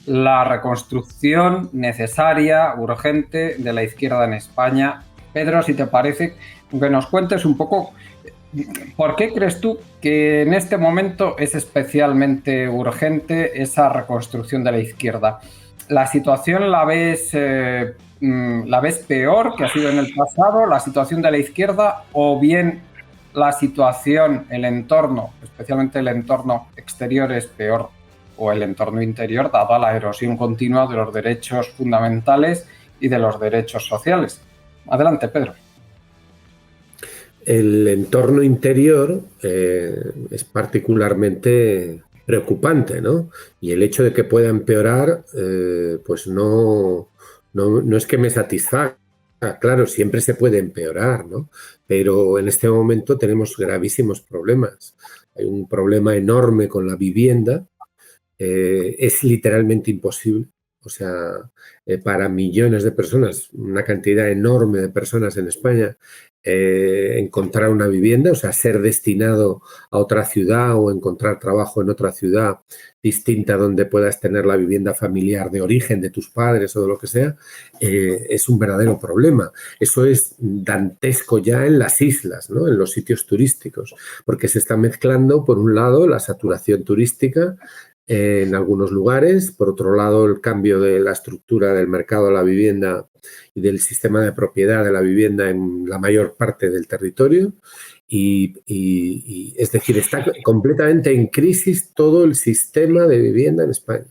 la reconstrucción necesaria, urgente, de la izquierda en España. Pedro, si te parece, que nos cuentes un poco por qué crees tú que en este momento es especialmente urgente esa reconstrucción de la izquierda. ¿La situación la ves peor que ha sido en el pasado, la situación de la izquierda, o bien la situación, el entorno, especialmente el entorno exterior, es peor, o el entorno interior, dada la erosión continua de los derechos fundamentales y de los derechos sociales? Adelante, Pedro. El entorno interior es particularmente preocupante, ¿no? Y el hecho de que pueda empeorar, pues no es que me satisfaga. Claro, siempre se puede empeorar, ¿no? Pero en este momento tenemos gravísimos problemas. Hay un problema enorme con la vivienda. Es literalmente imposible. O sea, para millones de personas, una cantidad enorme de personas en España, encontrar una vivienda, o sea, ser destinado a otra ciudad o encontrar trabajo en otra ciudad distinta donde puedas tener la vivienda familiar de origen de tus padres o de lo que sea, es un verdadero problema. Eso es dantesco ya en las islas, ¿no? En los sitios turísticos, porque se está mezclando, por un lado, la saturación turística en algunos lugares, por otro lado, el cambio de la estructura del mercado de la vivienda y del sistema de propiedad de la vivienda en la mayor parte del territorio. Es decir, está completamente en crisis todo el sistema de vivienda en España.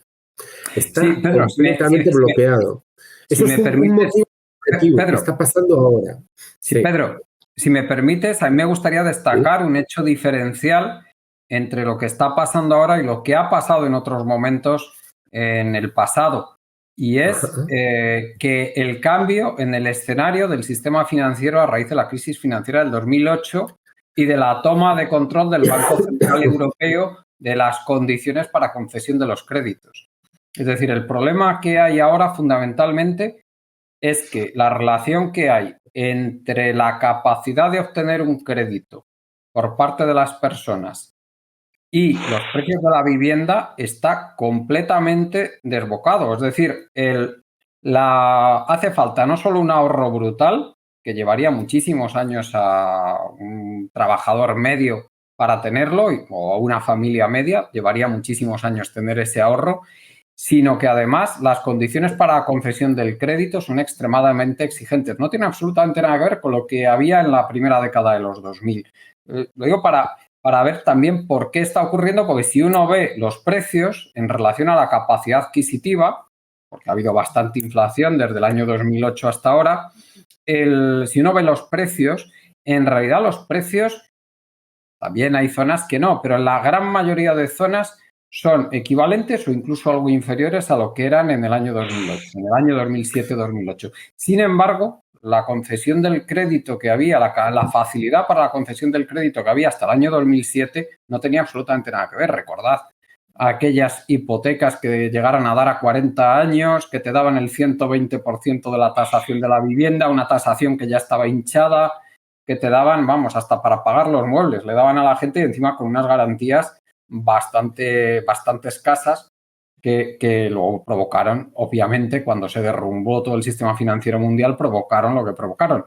Está Sí, Pedro, completamente bloqueado. si Eso me es un permites, motivo objetivo que Pedro, está pasando ahora. sí, Sí. Pedro, si me permites, a mí me gustaría destacar un hecho diferencial entre lo que está pasando ahora y lo que ha pasado en otros momentos en el pasado. Y es Ajá. que el cambio en el escenario del sistema financiero a raíz de la crisis financiera del 2008 y de la toma de control del Banco Central Europeo de las condiciones para concesión de los créditos. Es decir, el problema que hay ahora fundamentalmente es que la relación que hay entre la capacidad de obtener un crédito por parte de las personas y los precios de la vivienda está completamente desbocado. Es decir, hace falta no solo un ahorro brutal, que llevaría muchísimos años a un trabajador medio para tenerlo, o a una familia media, llevaría muchísimos años tener ese ahorro, sino que además las condiciones para la concesión del crédito son extremadamente exigentes. No tiene absolutamente nada que ver con lo que había en la primera década de los 2000. Lo digo para ver también por qué está ocurriendo, porque si uno ve los precios en relación a la capacidad adquisitiva, porque ha habido bastante inflación desde el año 2008 hasta ahora, si uno ve los precios, en realidad los precios, también hay zonas que no, pero en la gran mayoría de zonas son equivalentes o incluso algo inferiores a lo que eran en el año 2008, en el año 2007-2008. Sin embargo, la concesión del crédito que había, la facilidad para la concesión del crédito que había hasta el año 2007 no tenía absolutamente nada que ver. Recordad aquellas hipotecas que llegaron a dar a 40 años, que te daban el 120% de la tasación de la vivienda, una tasación que ya estaba hinchada, que te daban, vamos, hasta para pagar los muebles, le daban a la gente y encima con unas garantías bastante escasas que luego provocaron, obviamente, cuando se derrumbó todo el sistema financiero mundial, provocaron lo que provocaron.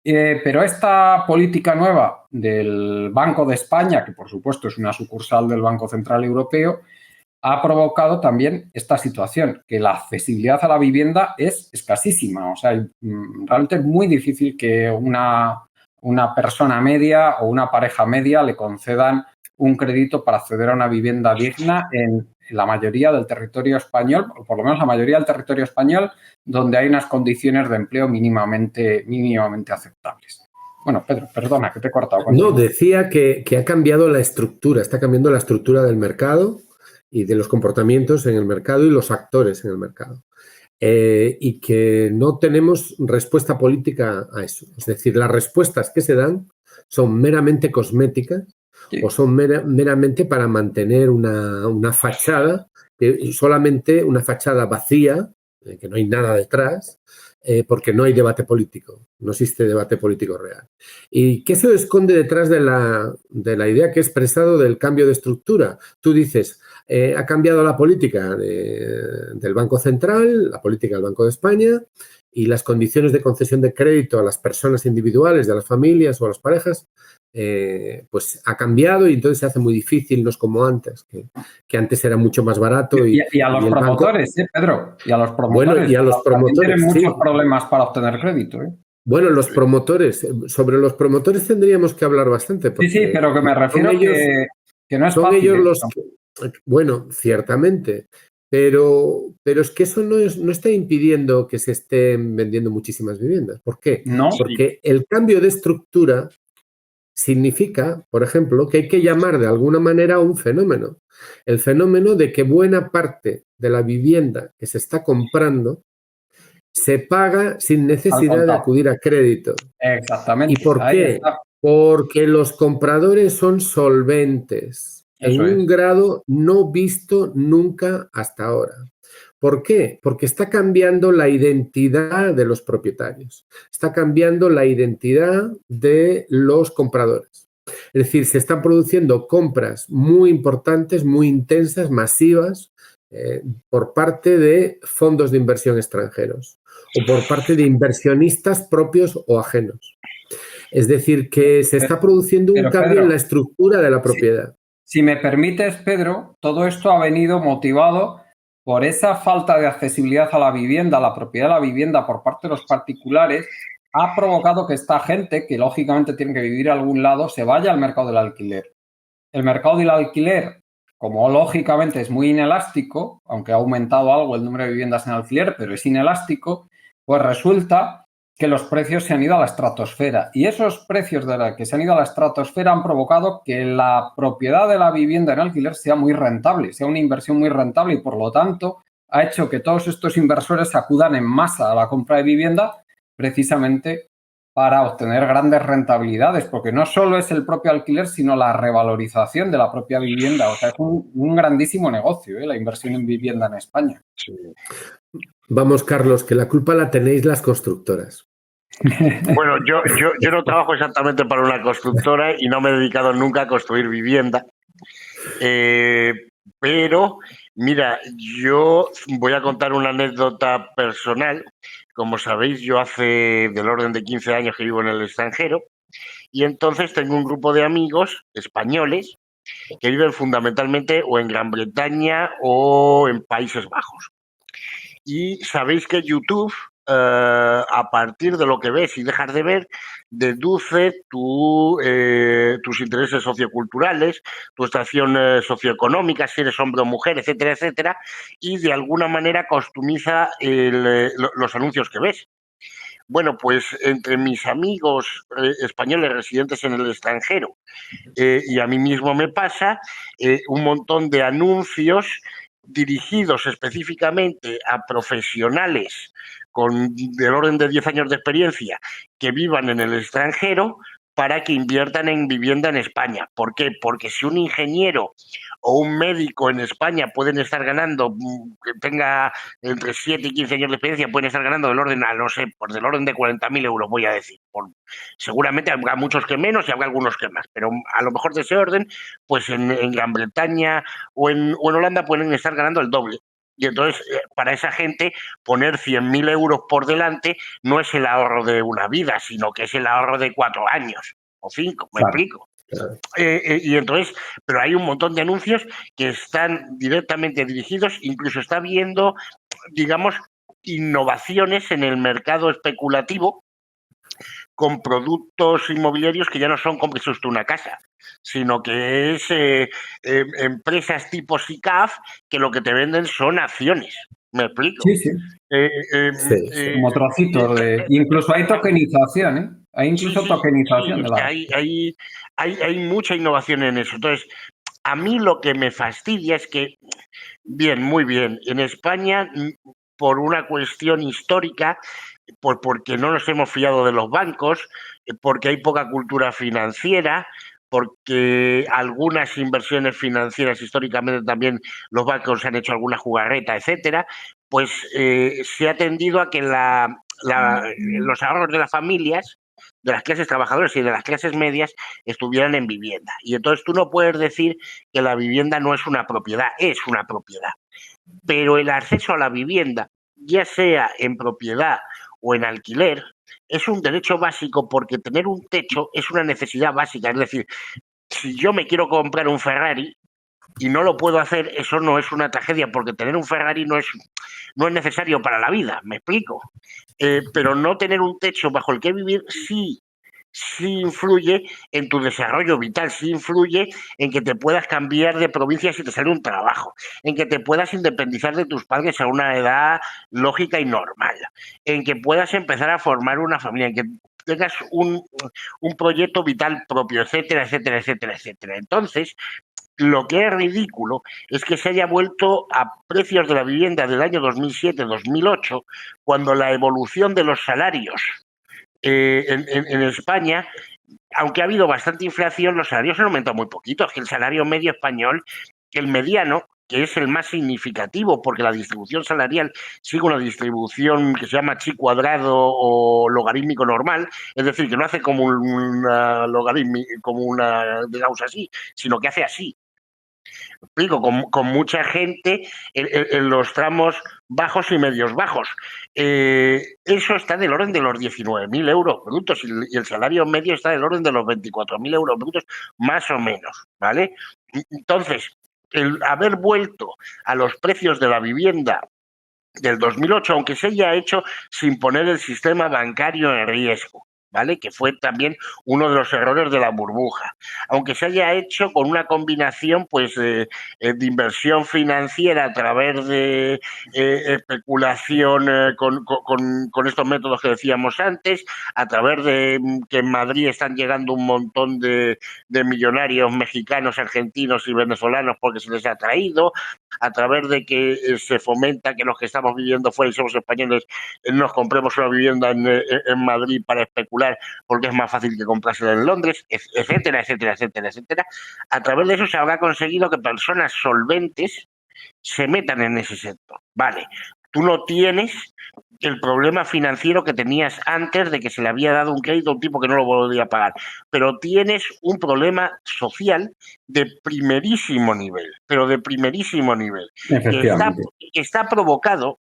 Pero esta política nueva del Banco de España, que por supuesto es una sucursal del Banco Central Europeo, ha provocado también esta situación, que la accesibilidad a la vivienda es escasísima. O sea, realmente es muy difícil que una persona media o una pareja media le concedan un crédito para acceder a una vivienda digna en la mayoría del territorio español, o por lo menos la mayoría del territorio español, donde hay unas condiciones de empleo mínimamente aceptables. Bueno, Pedro, perdona, que te he cortado. No, decía que ha cambiado la estructura, está cambiando la estructura del mercado y de los comportamientos en el mercado y los actores en el mercado. Y que no tenemos respuesta política a eso. Es decir, las respuestas que se dan son meramente cosméticas, sí, o son meramente para mantener una fachada, solamente una fachada vacía, que no hay nada detrás, porque no hay debate político, no existe debate político real. ¿Y qué se esconde detrás de la idea que he expresado del cambio de estructura? Tú dices, ha cambiado la política del Banco Central, la política del Banco de España y las condiciones de concesión de crédito a las personas individuales, de las familias o a las parejas, pues ha cambiado y entonces se hace muy difícil, no es como antes, que antes era mucho más barato. Y a los promotores, Pedro, y a los promotores. Bueno, y a los promotores, tienen muchos problemas para obtener crédito. Bueno, los promotores, sobre los promotores tendríamos que hablar bastante. Sí, pero que me refiero que no es son fácil. Ellos los bueno, ciertamente, pero es que eso no está impidiendo que se estén vendiendo muchísimas viviendas. ¿Por qué? No. Porque el cambio de estructura significa, por ejemplo, que hay que llamar de alguna manera a un fenómeno. El fenómeno de que buena parte de la vivienda que se está comprando se paga sin necesidad de acudir a crédito. Exactamente. ¿Y por qué? Porque los compradores son solventes en un grado no visto nunca hasta ahora. ¿Por qué? Porque está cambiando la identidad de los propietarios, está cambiando la identidad de los compradores. Es decir, se están produciendo compras muy importantes, muy intensas, masivas, por parte de fondos de inversión extranjeros o por parte de inversionistas propios o ajenos. Es decir, que se está produciendo un cambio en la estructura de la propiedad. Si me permites, Pedro, todo esto ha venido motivado por esa falta de accesibilidad a la vivienda, a la propiedad de la vivienda por parte de los particulares, ha provocado que esta gente, que lógicamente tiene que vivir a algún lado, se vaya al mercado del alquiler. El mercado del alquiler, como lógicamente es muy inelástico, aunque ha aumentado algo el número de viviendas en alquiler, pero es inelástico, pues resulta que los precios se han ido a la estratosfera. Y esos precios que se han ido a la estratosfera han provocado que la propiedad de la vivienda en alquiler sea muy rentable, sea una inversión muy rentable y, por lo tanto, ha hecho que todos estos inversores acudan en masa a la compra de vivienda precisamente para obtener grandes rentabilidades, porque no solo es el propio alquiler, sino la revalorización de la propia vivienda. O sea, es un grandísimo negocio, la inversión en vivienda en España. Sí. Vamos, Carlos, que la culpa la tenéis las constructoras. Bueno, yo no trabajo exactamente para una constructora y no me he dedicado nunca a construir vivienda. Pero, mira, yo voy a contar una anécdota personal. Como sabéis, yo hace del orden de 15 años que vivo en el extranjero y entonces tengo un grupo de amigos españoles que viven fundamentalmente o en Gran Bretaña o en Países Bajos. Y sabéis que YouTube, a partir de lo que ves y dejas de ver, deduce tus intereses socioculturales, tu estación socioeconómica, si eres hombre o mujer, etcétera, etcétera, y de alguna manera costumiza los anuncios que ves. Bueno, pues entre mis amigos españoles residentes en el extranjero y a mí mismo me pasa, un montón de anuncios dirigidos específicamente a profesionales con del orden de 10 años de experiencia que vivan en el extranjero para que inviertan en vivienda en España. ¿Por qué? Porque si un ingeniero o un médico en España pueden estar ganando, que tenga entre 7 y 15 años de experiencia, pueden estar ganando del orden, no sé, pues del orden de 40.000 euros, voy a decir. Seguramente habrá muchos que menos y habrá algunos que más, pero a lo mejor de ese orden, pues en Gran Bretaña o en Holanda pueden estar ganando el doble. Y entonces, para esa gente, poner 100.000 euros por delante no es el ahorro de una vida, sino que es el ahorro de 4 años o 5, ¿me explico? Claro. Y entonces, pero hay un montón de anuncios que están directamente dirigidos, incluso está habiendo, digamos, innovaciones en el mercado especulativo con productos inmobiliarios que ya no son como usted una casa, sino que es empresas tipo SICAF que lo que te venden son acciones. ¿Me explico? Sí, sí. Como trocitos de... Incluso hay tokenización, ¿eh? Hay incluso tokenización. Hay mucha innovación en eso. Entonces, a mí lo que me fastidia es que, bien, muy bien, en España, por una cuestión histórica, porque no nos hemos fiado de los bancos, porque hay poca cultura financiera, porque algunas inversiones financieras históricamente también los bancos han hecho alguna jugarreta, etcétera, pues se ha tendido a que los ahorros de las familias de las clases trabajadoras y de las clases medias estuvieran en vivienda. Y entonces tú no puedes decir que la vivienda no es una propiedad, es una propiedad. Pero el acceso a la vivienda, ya sea en propiedad o en alquiler, es un derecho básico porque tener un techo es una necesidad básica. Es decir, si yo me quiero comprar un Ferrari y no lo puedo hacer, eso no es una tragedia, porque tener un Ferrari no es necesario para la vida, ¿me explico? Pero no tener un techo bajo el que vivir sí influye en tu desarrollo vital, sí influye en que te puedas cambiar de provincia si te sale un trabajo, en que te puedas independizar de tus padres a una edad lógica y normal, en que puedas empezar a formar una familia, en que tengas un proyecto vital propio, etcétera, etcétera, etcétera, etcétera. Entonces, lo que es ridículo es que se haya vuelto a precios de la vivienda del año 2007-2008, cuando la evolución de los salarios en España, aunque ha habido bastante inflación, los salarios han aumentado muy poquito. Es que el salario medio español, el mediano, que es el más significativo, porque la distribución salarial sigue una distribución que se llama chi cuadrado o logarítmico normal, es decir, que no hace como una logarítmica, como una de Gauss así, sino que hace así. Explico, con mucha gente en los tramos bajos y medios bajos. Eso está del orden de los 19.000 euros brutos y el salario medio está del orden de los 24.000 euros brutos, más o menos, ¿vale? Entonces, el haber vuelto a los precios de la vivienda del 2008, aunque se haya hecho sin poner el sistema bancario en riesgo, ¿vale? Que fue también uno de los errores de la burbuja. Aunque se haya hecho con una combinación pues de inversión financiera a través de especulación con estos métodos que decíamos antes, a través de que en Madrid están llegando un montón de millonarios mexicanos, argentinos y venezolanos porque se les ha traído, a través de que se fomenta que los que estamos viviendo fuera y somos españoles nos compremos una vivienda en Madrid para especular porque es más fácil que comprársela en Londres, etcétera, etcétera, etcétera, etcétera. A través de eso se habrá conseguido que personas solventes se metan en ese sector. Vale, tú no tienes el problema financiero que tenías antes de que se le había dado un crédito a un tipo que no lo podía pagar, pero tienes un problema social de primerísimo nivel, pero de primerísimo nivel, que está provocado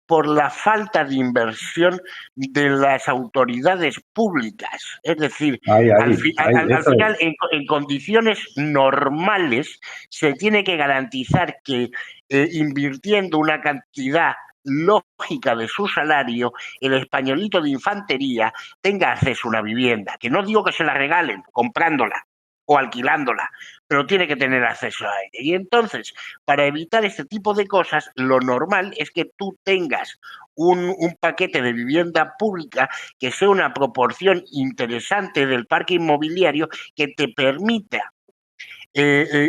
por la falta de inversión de las autoridades públicas. Es decir, al final, en condiciones normales, se tiene que garantizar que invirtiendo una cantidad lógica de su salario, el españolito de infantería tenga acceso a una vivienda. Que no digo que se la regalen comprándola o alquilándola, pero tiene que tener acceso a ella. Y entonces, para evitar este tipo de cosas, lo normal es que tú tengas un paquete de vivienda pública que sea una proporción interesante del parque inmobiliario que te permita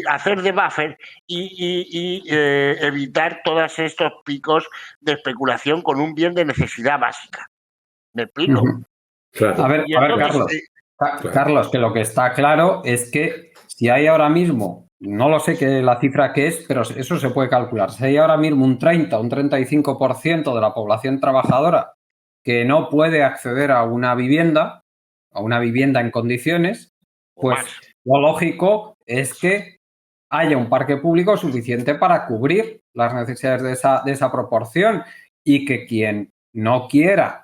hacer de buffer y evitar todos estos picos de especulación con un bien de necesidad básica. ¿Me explico? Claro. A ver, Carlos. Carlos, que lo que está claro es que si hay ahora mismo, no lo sé qué la cifra que es, pero eso se puede calcular. Si hay ahora mismo un 30 o un 35% de la población trabajadora que no puede acceder a una vivienda en condiciones, pues lo lógico es que haya un parque público suficiente para cubrir las necesidades de esa proporción y que quien no quiera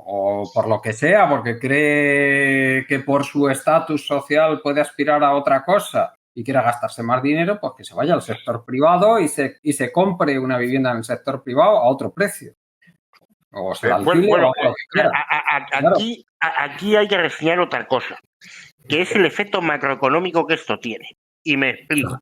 o por lo que sea, porque cree que por su estatus social puede aspirar a otra cosa y quiera gastarse más dinero, pues que se vaya al sector privado y se compre una vivienda en el sector privado a otro precio. O se la alquile o lo que quiera. Aquí hay que reseñar otra cosa, que es el efecto macroeconómico que esto tiene. Y me explico.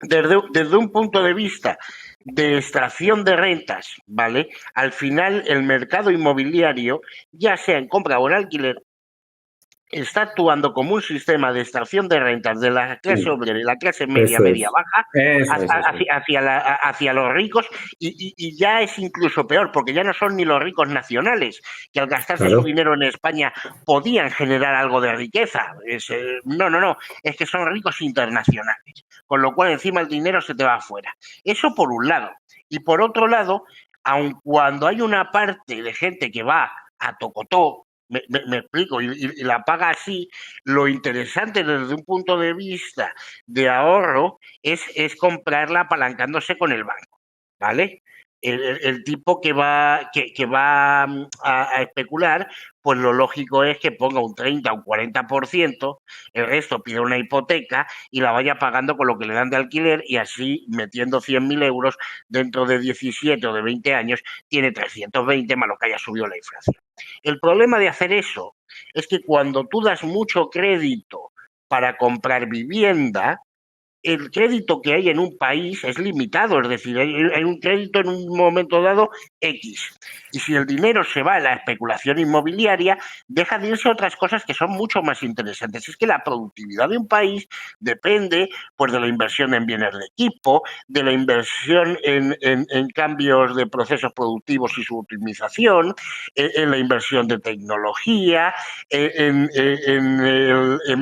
Desde un punto de vista de extracción de rentas, ¿vale? Al final, el mercado inmobiliario, ya sea en compra o en alquiler, está actuando como un sistema de extracción de rentas de la clase obrera y la clase media-baja hacia los ricos y ya es incluso peor, porque ya no son ni los ricos nacionales, que al gastarse su dinero en España podían generar algo de riqueza. No, es que son ricos internacionales, con lo cual encima el dinero se te va afuera. Eso por un lado. Y por otro lado, aun cuando hay una parte de gente que va a tocotó, Me explico, y la paga así. Lo interesante desde un punto de vista de ahorro es comprarla apalancándose con el banco, ¿vale? El tipo que va a especular, pues lo lógico es que ponga un 30 o un 40%, el resto pide una hipoteca y la vaya pagando con lo que le dan de alquiler, y así, metiendo 100.000 euros, dentro de 17 o de 20 años, tiene 320 más lo que haya subido la inflación. El problema de hacer eso es que cuando tú das mucho crédito para comprar vivienda, el crédito que hay en un país es limitado, es decir, hay un crédito en un momento dado X. Y si el dinero se va a la especulación inmobiliaria, deja de irse a otras cosas que son mucho más interesantes. Es que la productividad de un país depende, pues, de la inversión en bienes de equipo, de la inversión en cambios de procesos productivos y su optimización, en la inversión de tecnología, en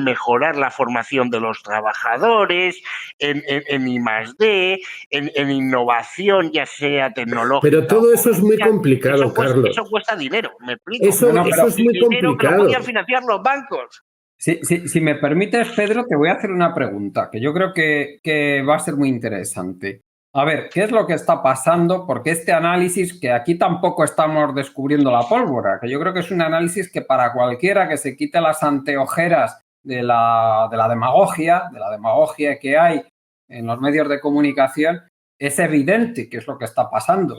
mejorar la formación de los trabajadores, en I+D, en innovación, ya sea tecnológica. Pero todo eso es muy complicado, Carlos. Eso cuesta dinero, ¿me explico? Eso es muy dinero que lo complicado. podían financiar los bancos. Si me permites, Pedro, te voy a hacer una pregunta que yo creo que va a ser muy interesante. A ver, ¿qué es lo que está pasando? Porque este análisis, que aquí tampoco estamos descubriendo la pólvora, que yo creo que es un análisis que para cualquiera que se quite las anteojeras de la demagogia que hay en los medios de comunicación, es evidente qué es lo que está pasando.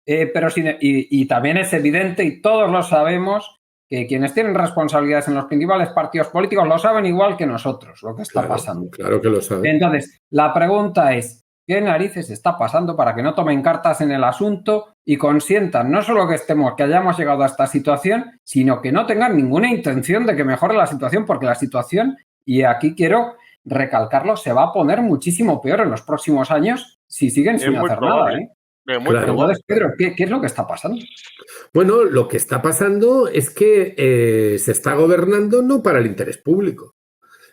Y también es evidente, y todos lo sabemos, que quienes tienen responsabilidades en los principales partidos políticos lo saben igual que nosotros, lo que está pasando. Claro que lo saben. Entonces, la pregunta es, ¿qué narices está pasando para que no tomen cartas en el asunto y consientan no solo que hayamos llegado a esta situación, sino que no tengan ninguna intención de que mejore la situación? Porque la situación, y aquí quiero recalcarlo, se va a poner muchísimo peor en los próximos años si siguen sin hacer nada, ¿eh? Claro. Entonces, Pedro, ¿qué es lo que está pasando? Bueno, lo que está pasando es que se está gobernando no para el interés público.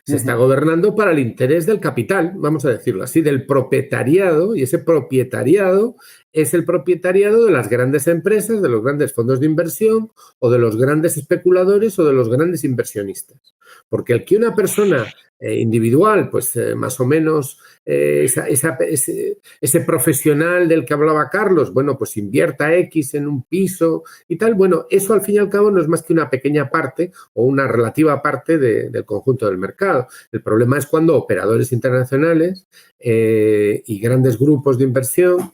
Se está gobernando para el interés del capital, vamos a decirlo así, del propietariado, y ese propietariado es el propietariado de las grandes empresas, de los grandes fondos de inversión o de los grandes especuladores o de los grandes inversionistas. Porque el que una persona individual, pues más o menos ese profesional del que hablaba Carlos, bueno, pues invierta X en un piso y tal, bueno, eso al fin y al cabo no es más que una pequeña parte o una relativa parte del conjunto del mercado. El problema es cuando operadores internacionales y grandes grupos de inversión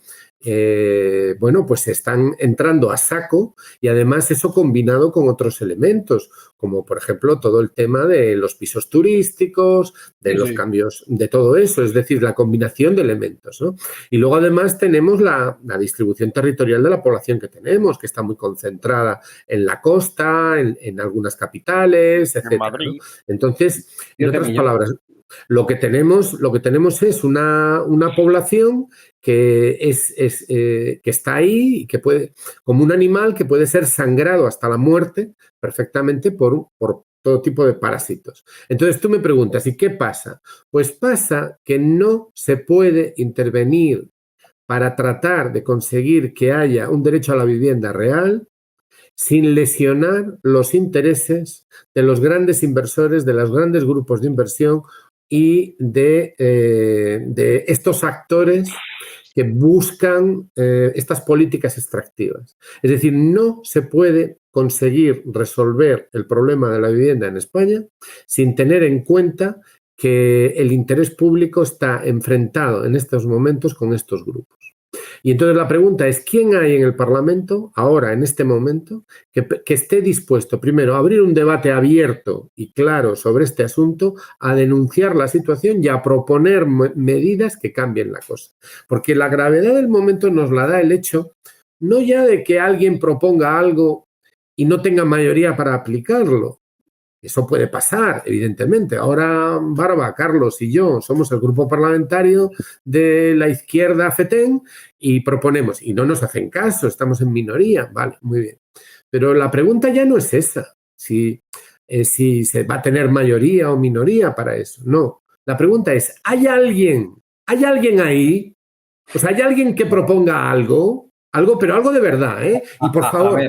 bueno, pues están entrando a saco, y además eso combinado con otros elementos, como por ejemplo todo el tema de los pisos turísticos, de los cambios, de todo eso, es decir, la combinación de elementos, ¿no? Y luego además tenemos la distribución territorial de la población que tenemos, que está muy concentrada en la costa, en algunas capitales, etc. En Madrid, ¿no? Entonces, en otras palabras, lo que tenemos es una población que está ahí y que puede, como un animal que puede ser sangrado hasta la muerte perfectamente por todo tipo de parásitos. Entonces tú me preguntas, ¿y qué pasa? Pues pasa que no se puede intervenir para tratar de conseguir que haya un derecho a la vivienda real sin lesionar los intereses de los grandes inversores, de los grandes grupos de inversión y de estos actores que buscan estas políticas extractivas. Es decir, no se puede conseguir resolver el problema de la vivienda en España sin tener en cuenta que el interés público está enfrentado en estos momentos con estos grupos. Y entonces la pregunta es, ¿quién hay en el Parlamento ahora, en este momento, que esté dispuesto, primero, a abrir un debate abierto y claro sobre este asunto, a denunciar la situación y a proponer medidas que cambien la cosa? Porque la gravedad del momento nos la da el hecho, no ya de que alguien proponga algo y no tenga mayoría para aplicarlo. Eso puede pasar, evidentemente. Ahora Barba, Carlos y yo somos el grupo parlamentario de la izquierda FETEN y proponemos, y no nos hacen caso, estamos en minoría. Vale, muy bien. Pero la pregunta ya no es esa, si se va a tener mayoría o minoría para eso. No, la pregunta es, ¿hay alguien ahí? O sea, ¿hay alguien que proponga algo? Pero algo de verdad, ¿eh? Y por favor,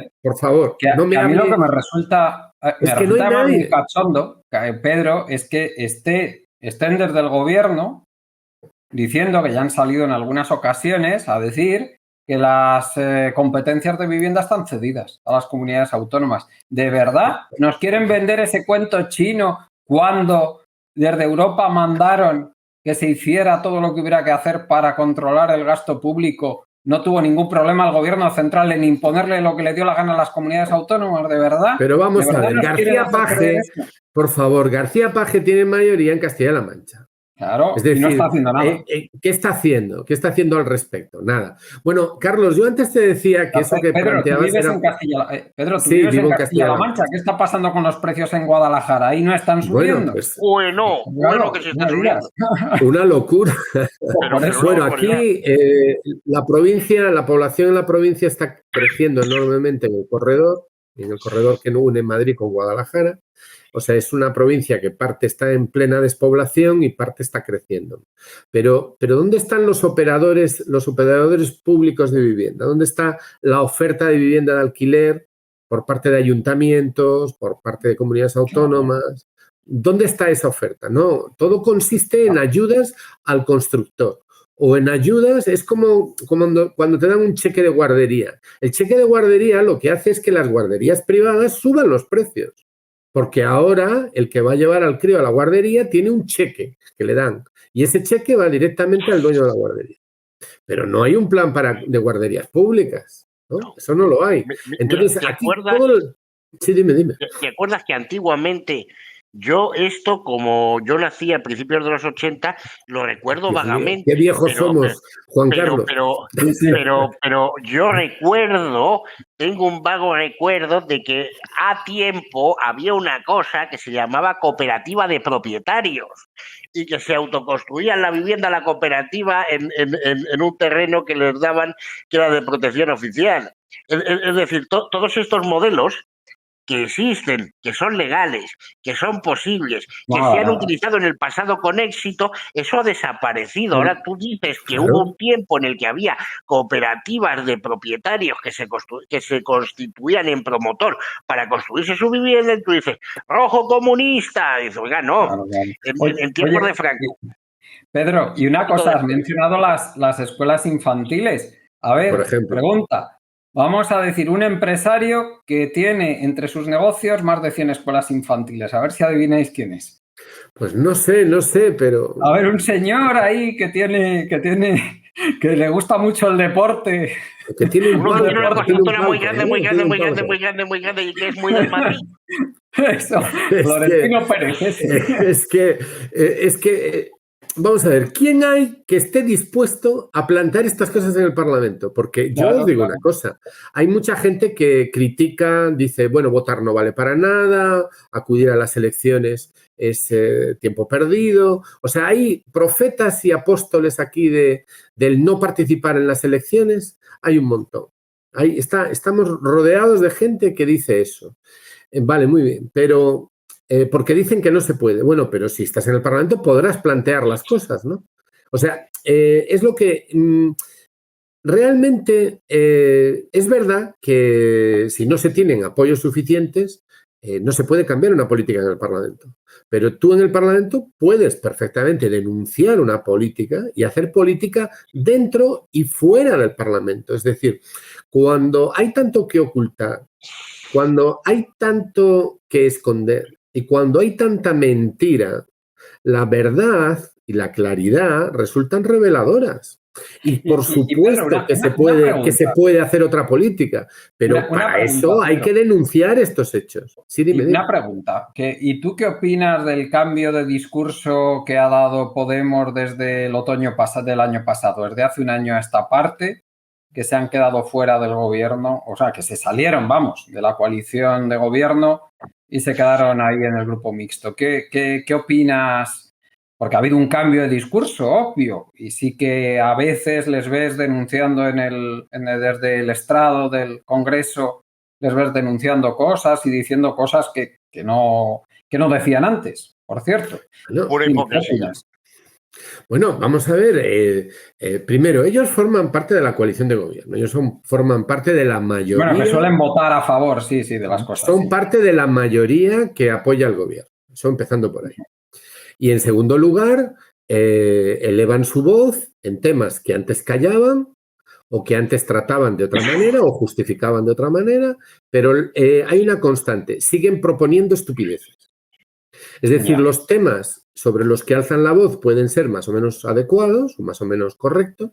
no me hable. A mí lo que me resulta, no hay nadie. Muy cachondo, Pedro, es que estén desde el gobierno diciendo que ya han salido en algunas ocasiones a decir que las competencias de vivienda están cedidas a las comunidades autónomas. ¿De verdad nos quieren vender ese cuento chino cuando desde Europa mandaron que se hiciera todo lo que hubiera que hacer para controlar el gasto público? No tuvo ningún problema el gobierno central en imponerle lo que le dio la gana a las comunidades autónomas, ¿de verdad? Pero vamos a ver, García Paje, por favor, García Paje tiene mayoría en Castilla-La Mancha. Claro, es decir, y no está haciendo nada. ¿Qué está haciendo? ¿Qué está haciendo al respecto? Nada. Bueno, Carlos, yo antes te decía que eso que planteabas Era... Pedro, tú vives en Castilla-La Mancha. ¿Qué está pasando con los precios en Guadalajara? ¿Ahí no están subiendo? Bueno, que se está subiendo. Una locura. Bueno, aquí la población en la provincia está creciendo enormemente en el corredor que une Madrid con Guadalajara. O sea, es una provincia que parte está en plena despoblación y parte está creciendo. Pero ¿dónde están los operadores públicos de vivienda? ¿Dónde está la oferta de vivienda de alquiler por parte de ayuntamientos, por parte de comunidades autónomas? ¿Dónde está esa oferta? No, todo consiste en ayudas al constructor. O en ayudas, es como cuando te dan un cheque de guardería. El cheque de guardería lo que hace es que las guarderías privadas suban los precios. Porque ahora el que va a llevar al crío a la guardería tiene un cheque que le dan. Y ese cheque va directamente al dueño de la guardería. Pero no hay un plan de guarderías públicas, ¿no? Eso no lo hay. Entonces, aquí Sí, dime. ¿Te acuerdas que antiguamente... como yo nací a principios de los 80, lo recuerdo vagamente. Qué viejos somos, Juan Carlos. Pero yo tengo un vago recuerdo de que a tiempo había una cosa que se llamaba cooperativa de propietarios y que se autoconstruían la vivienda, la cooperativa, en un terreno que les daban que era de protección oficial. Es decir, todos estos modelos que existen, que son legales, que son posibles, que se han utilizado en el pasado con éxito, eso ha desaparecido. Ahora tú dices que hubo un tiempo en el que había cooperativas de propietarios que se constituían en promotor para construirse su vivienda, y tú dices, rojo comunista. Y dices, oiga, no, en tiempos de Franco. Pedro, y una cosa, has mencionado las escuelas infantiles. A ver, por ejemplo, pregunta. Vamos a decir, un empresario que tiene entre sus negocios más de 100 escuelas infantiles. A ver si adivináis quién es. Pues no sé, pero... A ver, un señor ahí que le gusta mucho el deporte. Que tiene un banco, una constructora muy grande y que es muy del Madrid. Eso, Florentino Pérez. Es que vamos a ver, ¿quién hay que esté dispuesto a plantear estas cosas en el Parlamento? Porque yo os digo una cosa, hay mucha gente que critica, dice, bueno, votar no vale para nada, acudir a las elecciones es tiempo perdido. O sea, hay profetas y apóstoles aquí del no participar en las elecciones, hay un montón. Estamos rodeados de gente que dice eso. Vale, muy bien, pero... porque dicen que no se puede. Bueno, pero si estás en el Parlamento podrás plantear las cosas, ¿no? O sea, es lo que... realmente es verdad que si no se tienen apoyos suficientes, no se puede cambiar una política en el Parlamento. Pero tú en el Parlamento puedes perfectamente denunciar una política y hacer política dentro y fuera del Parlamento. Es decir, cuando hay tanto que ocultar, cuando hay tanto que esconder, y cuando hay tanta mentira, la verdad y la claridad resultan reveladoras. Y por supuesto que se puede hacer otra política, pero para eso hay que denunciar estos hechos. Sí, dime. Una pregunta. ¿Y tú qué opinas del cambio de discurso que ha dado Podemos desde el otoño del año pasado, desde hace un año a esta parte, que se han quedado fuera del gobierno, o sea, que se salieron, de la coalición de gobierno y se quedaron ahí en el grupo mixto? ¿Qué opinas? Porque ha habido un cambio de discurso, obvio, y sí que a veces les ves denunciando desde el estrado del Congreso, les ves denunciando cosas y diciendo cosas que no decían antes, por cierto. Pura hipocresía. Bueno, vamos a ver. Primero, ellos forman parte de la coalición de gobierno. Ellos forman parte de la mayoría. Bueno, que suelen votar a favor, sí, de las cosas. Son parte de la mayoría que apoya al gobierno. Eso empezando por ahí. Y en segundo lugar, elevan su voz en temas que antes callaban o que antes trataban de otra manera o justificaban de otra manera, pero hay una constante, siguen proponiendo estupideces. Es decir, los temas sobre los que alzan la voz pueden ser más o menos adecuados o más o menos correctos,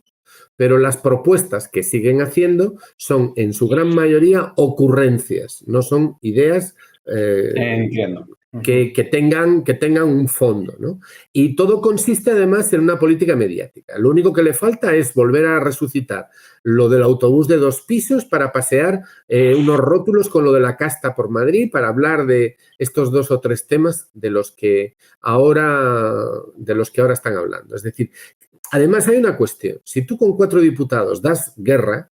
pero las propuestas que siguen haciendo son en su gran mayoría ocurrencias, no son ideas Entiendo. que tengan un fondo, ¿no? Y todo consiste además en una política mediática. Lo único que le falta es volver a resucitar lo del autobús de 2 pisos para pasear unos rótulos con lo de la casta por Madrid, para hablar de estos 2 o 3 temas de los que ahora están hablando. Es decir, además hay una cuestión. Si tú con 4 diputados das guerra,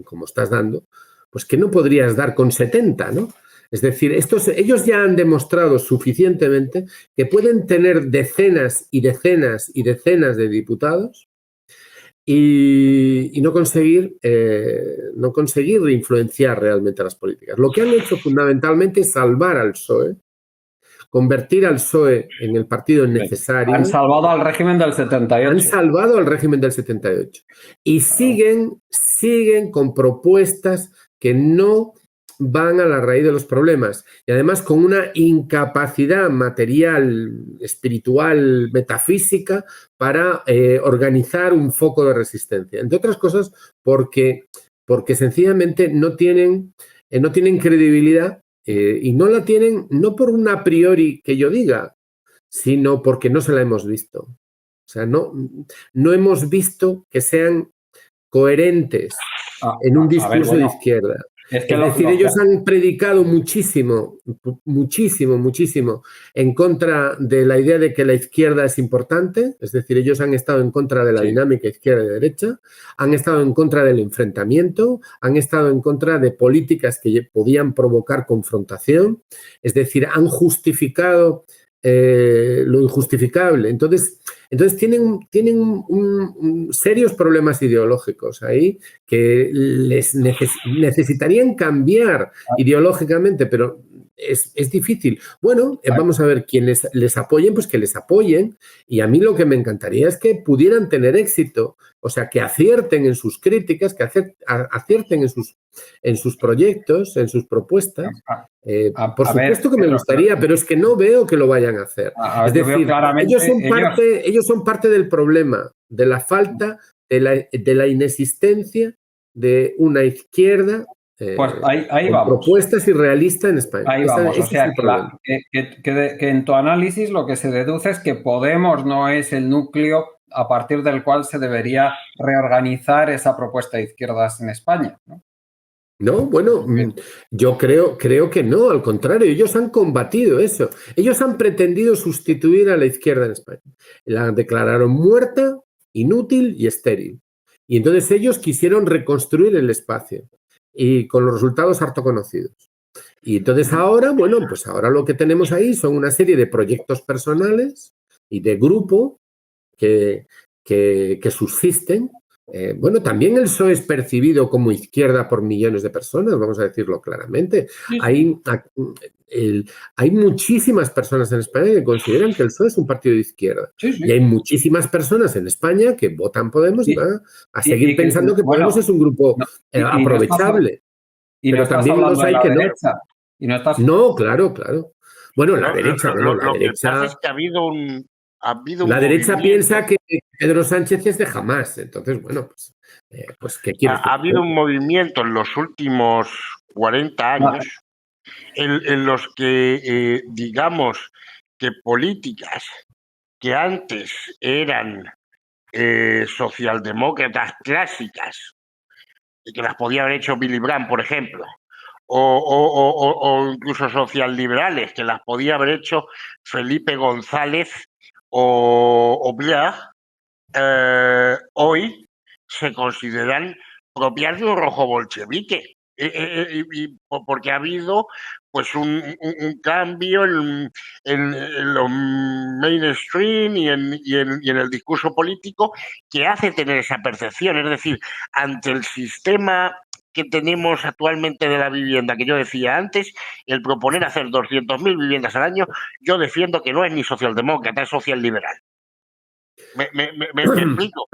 como estás dando, pues que no podrías dar con 70, ¿no? Es decir, ellos ya han demostrado suficientemente que pueden tener decenas y decenas y decenas de diputados y no conseguir influenciar realmente las políticas. Lo que han hecho fundamentalmente es salvar al PSOE, convertir al PSOE en el partido necesario. Han salvado al régimen del 78. Han salvado al régimen del 78. Y siguen con propuestas que no van a la raíz de los problemas y además con una incapacidad material, espiritual, metafísica para organizar un foco de resistencia. Entre otras cosas porque sencillamente no tienen credibilidad y no la tienen no por un a priori que yo diga, sino porque no se la hemos visto. O sea, no hemos visto que sean coherentes en un discurso de izquierda. Es decir, ellos han predicado muchísimo en contra de la idea de que la izquierda es importante. Es decir, ellos han estado en contra de la dinámica izquierda y derecha, han estado en contra del enfrentamiento, han estado en contra de políticas que podían provocar confrontación. Es decir, han justificado lo injustificable. Entonces tienen serios problemas ideológicos ahí que les necesitarían cambiar ideológicamente, pero es difícil. Bueno, vamos a ver, quienes les apoyen, pues que les apoyen. Y a mí lo que me encantaría es que pudieran tener éxito, o sea, que acierten en sus críticas, que acierten en sus proyectos, en sus propuestas. Por supuesto que me gustaría, pero es que no veo que lo vayan a hacer. Es decir, ellos son parte del problema, de la falta, de la inexistencia de una izquierda pues ahí con vamos. Propuestas irrealistas en España. Ahí vamos. O sea, que en tu análisis lo que se deduce es que Podemos no es el núcleo a partir del cual se debería reorganizar esa propuesta de izquierdas en España, ¿no? No, bueno, yo creo que no, al contrario, ellos han combatido eso. Ellos han pretendido sustituir a la izquierda en España. La declararon muerta, inútil y estéril. Y entonces ellos quisieron reconstruir el espacio y con los resultados harto conocidos. Y entonces ahora, bueno, pues ahora lo que tenemos ahí son una serie de proyectos personales y de grupo que subsisten. Bueno, también el PSOE es percibido como izquierda por millones de personas, vamos a decirlo claramente. Sí. Hay muchísimas personas en España que consideran que el PSOE es un partido de izquierda. Sí. Y hay muchísimas personas en España que votan Podemos y van a seguir pensando que Podemos es un grupo aprovechable. Pero también los hay que no. No, claro. Bueno, la derecha, lo que pasa es que ha habido un la derecha piensa que Pedro Sánchez es de Hamás. Entonces, bueno, pues ¿qué quieres? Ha habido un movimiento en los últimos 40 años en los que, digamos, que políticas que antes eran socialdemócratas clásicas, y que las podía haber hecho Willy Brandt, por ejemplo, o incluso socialliberales, que las podía haber hecho Felipe González o Blair, hoy se consideran propias de un rojo bolchevique. Porque ha habido pues un cambio en lo mainstream y en el discurso político que hace tener esa percepción. Es decir, ante el sistema que tenemos actualmente de la vivienda, que yo decía antes, el proponer hacer 200.000 viviendas al año, yo defiendo que no es ni socialdemócrata, es socialliberal. ¿Me explico?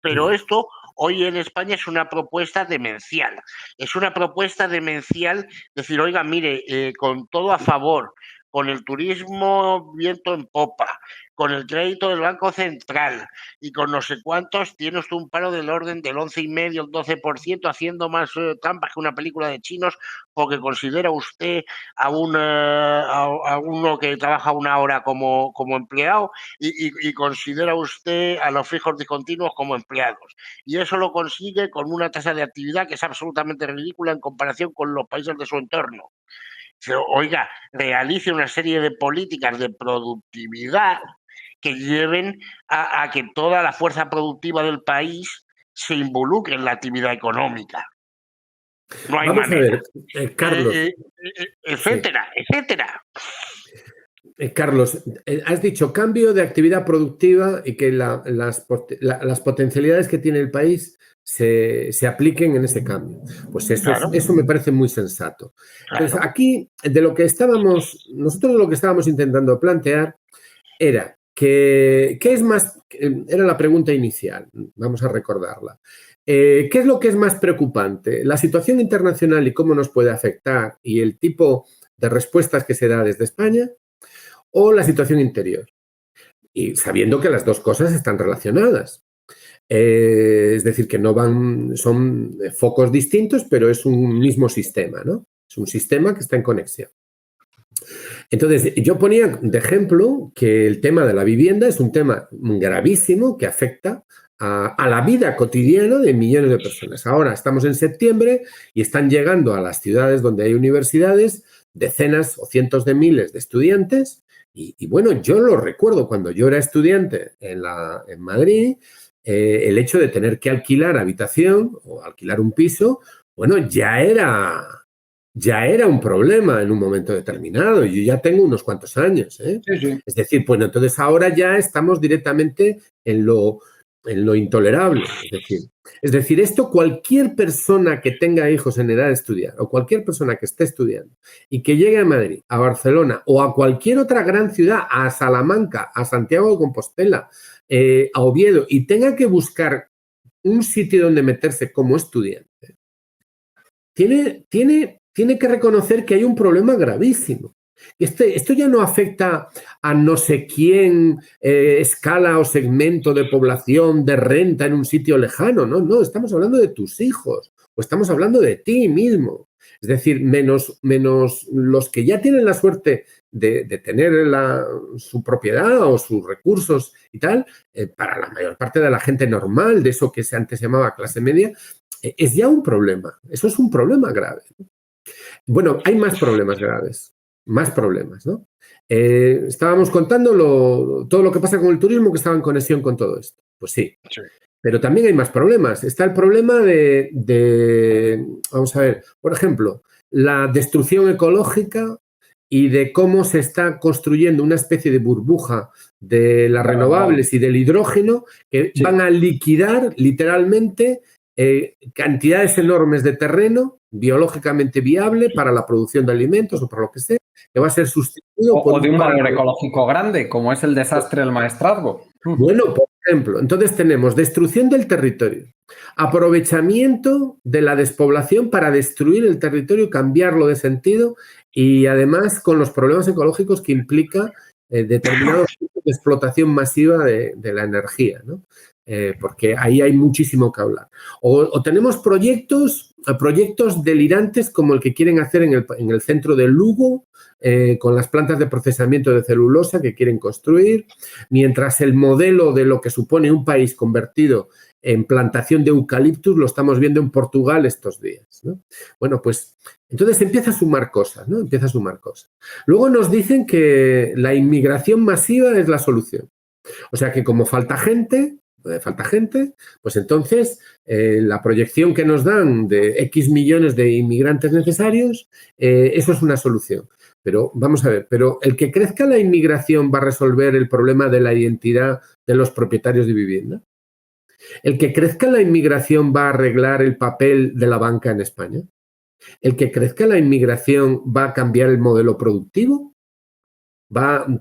Pero esto hoy en España es una propuesta demencial. Es una propuesta demencial decir, oiga, mire, con todo a favor, con el turismo viento en popa, con el crédito del Banco Central y con no sé cuántos, tiene usted un paro del orden del 11,5%, el 12%, haciendo más trampas que una película de chinos, porque considera usted a uno que trabaja una hora como empleado y considera usted a los fijos discontinuos como empleados. Y eso lo consigue con una tasa de actividad que es absolutamente ridícula en comparación con los países de su entorno. Oiga, realice una serie de políticas de productividad que lleven a que toda la fuerza productiva del país se involucre en la actividad económica. No hay Vamos manera. A ver, Carlos. Etcétera, sí. Etcétera. Carlos, has dicho cambio de actividad productiva y que las potencialidades que tiene el país se apliquen en ese cambio. Pues eso me parece muy sensato. Claro. Entonces, aquí, nosotros lo que estábamos intentando plantear era ¿qué es más? Era la pregunta inicial, vamos a recordarla. ¿Qué es lo que es más preocupante? ¿La situación internacional y cómo nos puede afectar y el tipo de respuestas que se da desde España? ¿O la situación interior? Y sabiendo que las dos cosas están relacionadas. Es decir, que son focos distintos, pero es un mismo sistema, ¿no? Es un sistema que está en conexión. Entonces, yo ponía de ejemplo que el tema de la vivienda es un tema gravísimo que afecta a la vida cotidiana de millones de personas. Ahora estamos en septiembre y están llegando a las ciudades donde hay universidades decenas o cientos de miles de estudiantes. Y bueno, yo lo recuerdo cuando yo era estudiante en Madrid, el hecho de tener que alquilar habitación o alquilar un piso, bueno, ya era un problema en un momento determinado. Yo ya tengo unos cuantos años, ¿eh? Sí. Es decir, bueno, entonces ahora ya estamos directamente en lo intolerable. Es decir, esto cualquier persona que tenga hijos en edad de estudiar o cualquier persona que esté estudiando y que llegue a Madrid, a Barcelona o a cualquier otra gran ciudad, a Salamanca, a Santiago de Compostela, a Oviedo y tenga que buscar un sitio donde meterse como estudiante, tiene que reconocer que hay un problema gravísimo. Esto ya no afecta a no sé quién, escala o segmento de población, de renta en un sitio lejano. No, estamos hablando de tus hijos o estamos hablando de ti mismo. Es decir, menos los que ya tienen la suerte de tener su propiedad o sus recursos y tal, para la mayor parte de la gente normal, de eso que antes se llamaba clase media, es ya un problema. Eso es un problema grave. Bueno, hay más problemas graves. Más problemas, ¿no? Estábamos contando todo lo que pasa con el turismo que estaba en conexión con todo esto. Pues sí. Pero también hay más problemas. Está el problema vamos a ver, por ejemplo, la destrucción ecológica y de cómo se está construyendo una especie de burbuja de las renovables y del hidrógeno que van a liquidar literalmente cantidades enormes de terreno biológicamente viable para la producción de alimentos o para lo que sea, que va a ser sustituido por de un valor ecológico grande, como es el desastre del Maestrazgo. Bueno, por ejemplo, entonces tenemos destrucción del territorio, aprovechamiento de la despoblación para destruir el territorio, cambiarlo de sentido y además con los problemas ecológicos que implica determinados tipos de explotación masiva de la energía, ¿no? Porque ahí hay muchísimo que hablar. O tenemos proyectos delirantes como el que quieren hacer en el centro de Lugo, con las plantas de procesamiento de celulosa que quieren construir, mientras el modelo de lo que supone un país convertido en plantación de eucaliptus lo estamos viendo en Portugal estos días, ¿no? Bueno, pues entonces empieza a sumar cosas, ¿no? Luego nos dicen que la inmigración masiva es la solución. O sea que como falta gente, falta gente, pues entonces la proyección que nos dan de X millones de inmigrantes necesarios, eso es una solución. Pero vamos a ver, pero el que crezca la inmigración va a resolver el problema de la identidad de los propietarios de vivienda. El que crezca la inmigración va a arreglar el papel de la banca en España. El que crezca la inmigración va a cambiar el modelo productivo.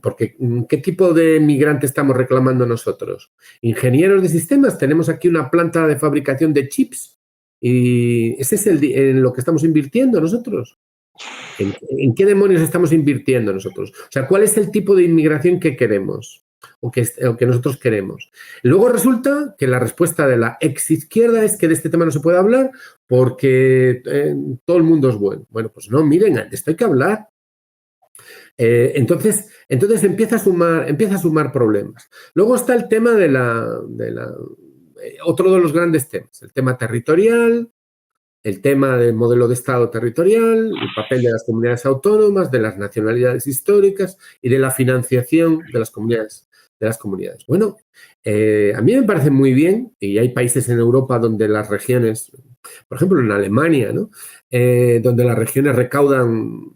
Porque ¿qué tipo de migrante estamos reclamando nosotros? Ingenieros de sistemas. Tenemos aquí una planta de fabricación de chips y ese es en lo que estamos invirtiendo nosotros. ¿En qué demonios estamos invirtiendo nosotros? O sea, ¿cuál es el tipo de inmigración que queremos o que nosotros queremos? Luego resulta que la respuesta de la ex izquierda es que de este tema no se puede hablar porque todo el mundo es bueno. Bueno, pues no, miren, de esto hay que hablar. Entonces empieza a sumar problemas. Luego está el tema otro de los grandes temas, el tema territorial, el tema del modelo de Estado territorial, el papel de las comunidades autónomas, de las nacionalidades históricas y de la financiación de las comunidades. Bueno, a mí me parece muy bien, y hay países en Europa donde las regiones, por ejemplo en Alemania, ¿no? Donde las regiones recaudan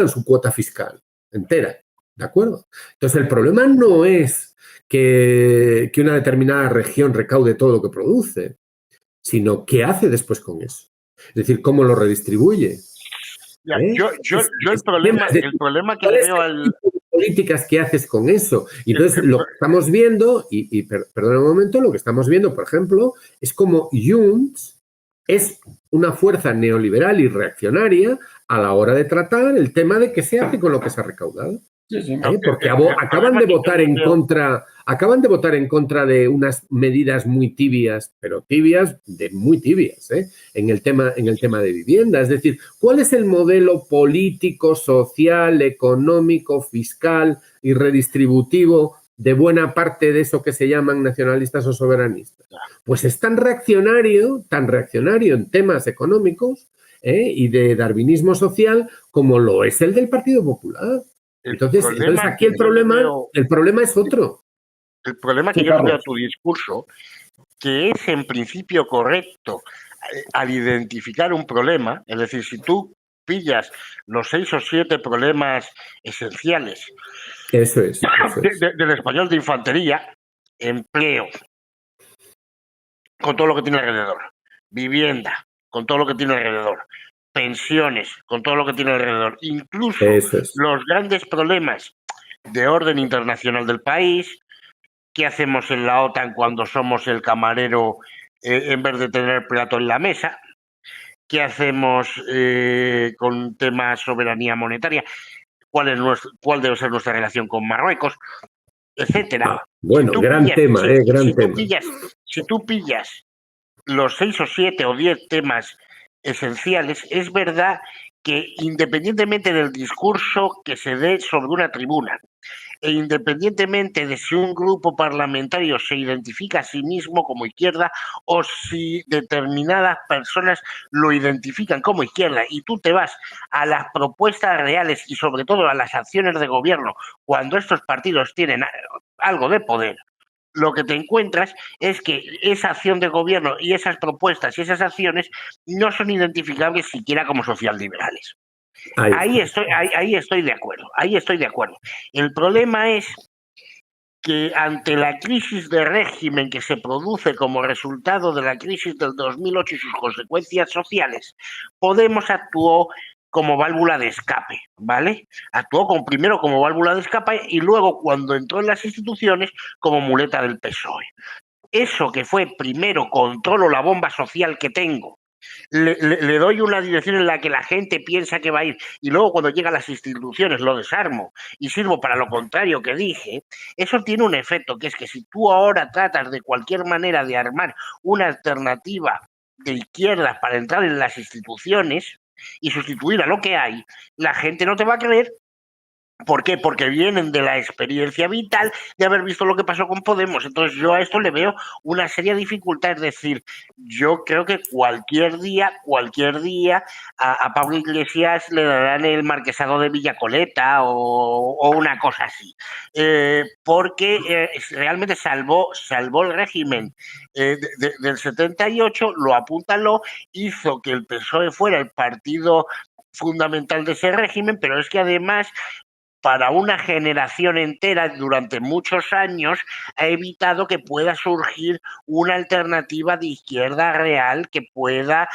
su cuota fiscal entera, ¿de acuerdo? Entonces, el problema no es que una determinada región recaude todo lo que produce, sino qué hace después con eso. Es decir, cómo lo redistribuye. Ya, yo el problema que veo al... políticas que haces con eso. Y entonces lo que estamos viendo, perdona un momento, lo que estamos viendo, por ejemplo, es como Junts es una fuerza neoliberal y reaccionaria a la hora de tratar el tema de qué se hace con lo que se ha recaudado. Sí. Porque acaban de votar en contra de unas medidas muy tibias, pero muy tibias, en el tema de vivienda. Es decir, ¿cuál es el modelo político, social, económico, fiscal y redistributivo de buena parte de eso que se llaman nacionalistas o soberanistas? Pues es tan reaccionario en temas económicos y de darwinismo social como lo es el del Partido Popular. Entonces aquí el problema es otro. El problema que yo veo a tu discurso, que es en principio correcto al identificar un problema, es decir, si tú pillas los 6 o 7 problemas esenciales eso es. Del español de infantería, empleo, con todo lo que tiene alrededor, vivienda, con todo lo que tiene alrededor, pensiones, con todo lo que tiene alrededor, incluso los grandes problemas de orden internacional del país, qué hacemos en la OTAN cuando somos el camarero en vez de tener plato en la mesa, qué hacemos con temas soberanía monetaria, cuál debe ser nuestra relación con Marruecos, etcétera. Bueno, gran tema. Si tú pillas los 6 o 7 o 10 temas esenciales, es verdad que independientemente del discurso que se dé sobre una tribuna e independientemente de si un grupo parlamentario se identifica a sí mismo como izquierda o si determinadas personas lo identifican como izquierda y tú te vas a las propuestas reales y sobre todo a las acciones de gobierno cuando estos partidos tienen algo de poder, lo que te encuentras es que esa acción de gobierno y esas propuestas y esas acciones no son identificables siquiera como socialliberales. Ahí estoy de acuerdo. El problema es que ante la crisis de régimen que se produce como resultado de la crisis del 2008 y sus consecuencias sociales, Podemos actuó como válvula de escape, ¿vale? Actuó primero como válvula de escape y luego, cuando entró en las instituciones, como muleta del PSOE. Eso que fue primero controlo la bomba social que tengo, le doy una dirección en la que la gente piensa que va a ir y luego cuando llega a las instituciones lo desarmo y sirvo para lo contrario que dije, eso tiene un efecto, que es que si tú ahora tratas de cualquier manera de armar una alternativa de izquierda para entrar en las instituciones y sustituir a lo que hay, la gente no te va a creer ¿Por qué? Porque vienen de la experiencia vital de haber visto lo que pasó con Podemos. Entonces yo a esto le veo una seria dificultad. Es decir, yo creo que cualquier día a Pablo Iglesias le darán el marquesado de Villacoleta o una cosa así. Porque realmente salvó el régimen del 78, lo apuntaló, hizo que el PSOE fuera el partido fundamental de ese régimen, pero es que además para una generación entera durante muchos años ha evitado que pueda surgir una alternativa de izquierda real que pueda,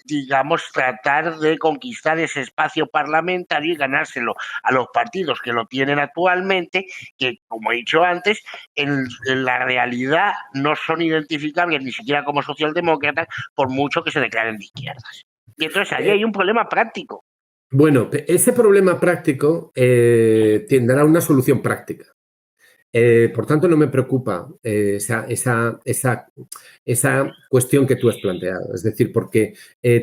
digamos, tratar de conquistar ese espacio parlamentario y ganárselo a los partidos que lo tienen actualmente, que, como he dicho antes, en la realidad no son identificables ni siquiera como socialdemócratas, por mucho que se declaren de izquierdas. Y entonces ahí hay un problema práctico. Bueno, ese problema práctico tendrá una solución práctica. Por tanto, no me preocupa esa cuestión que tú has planteado. Es decir, porque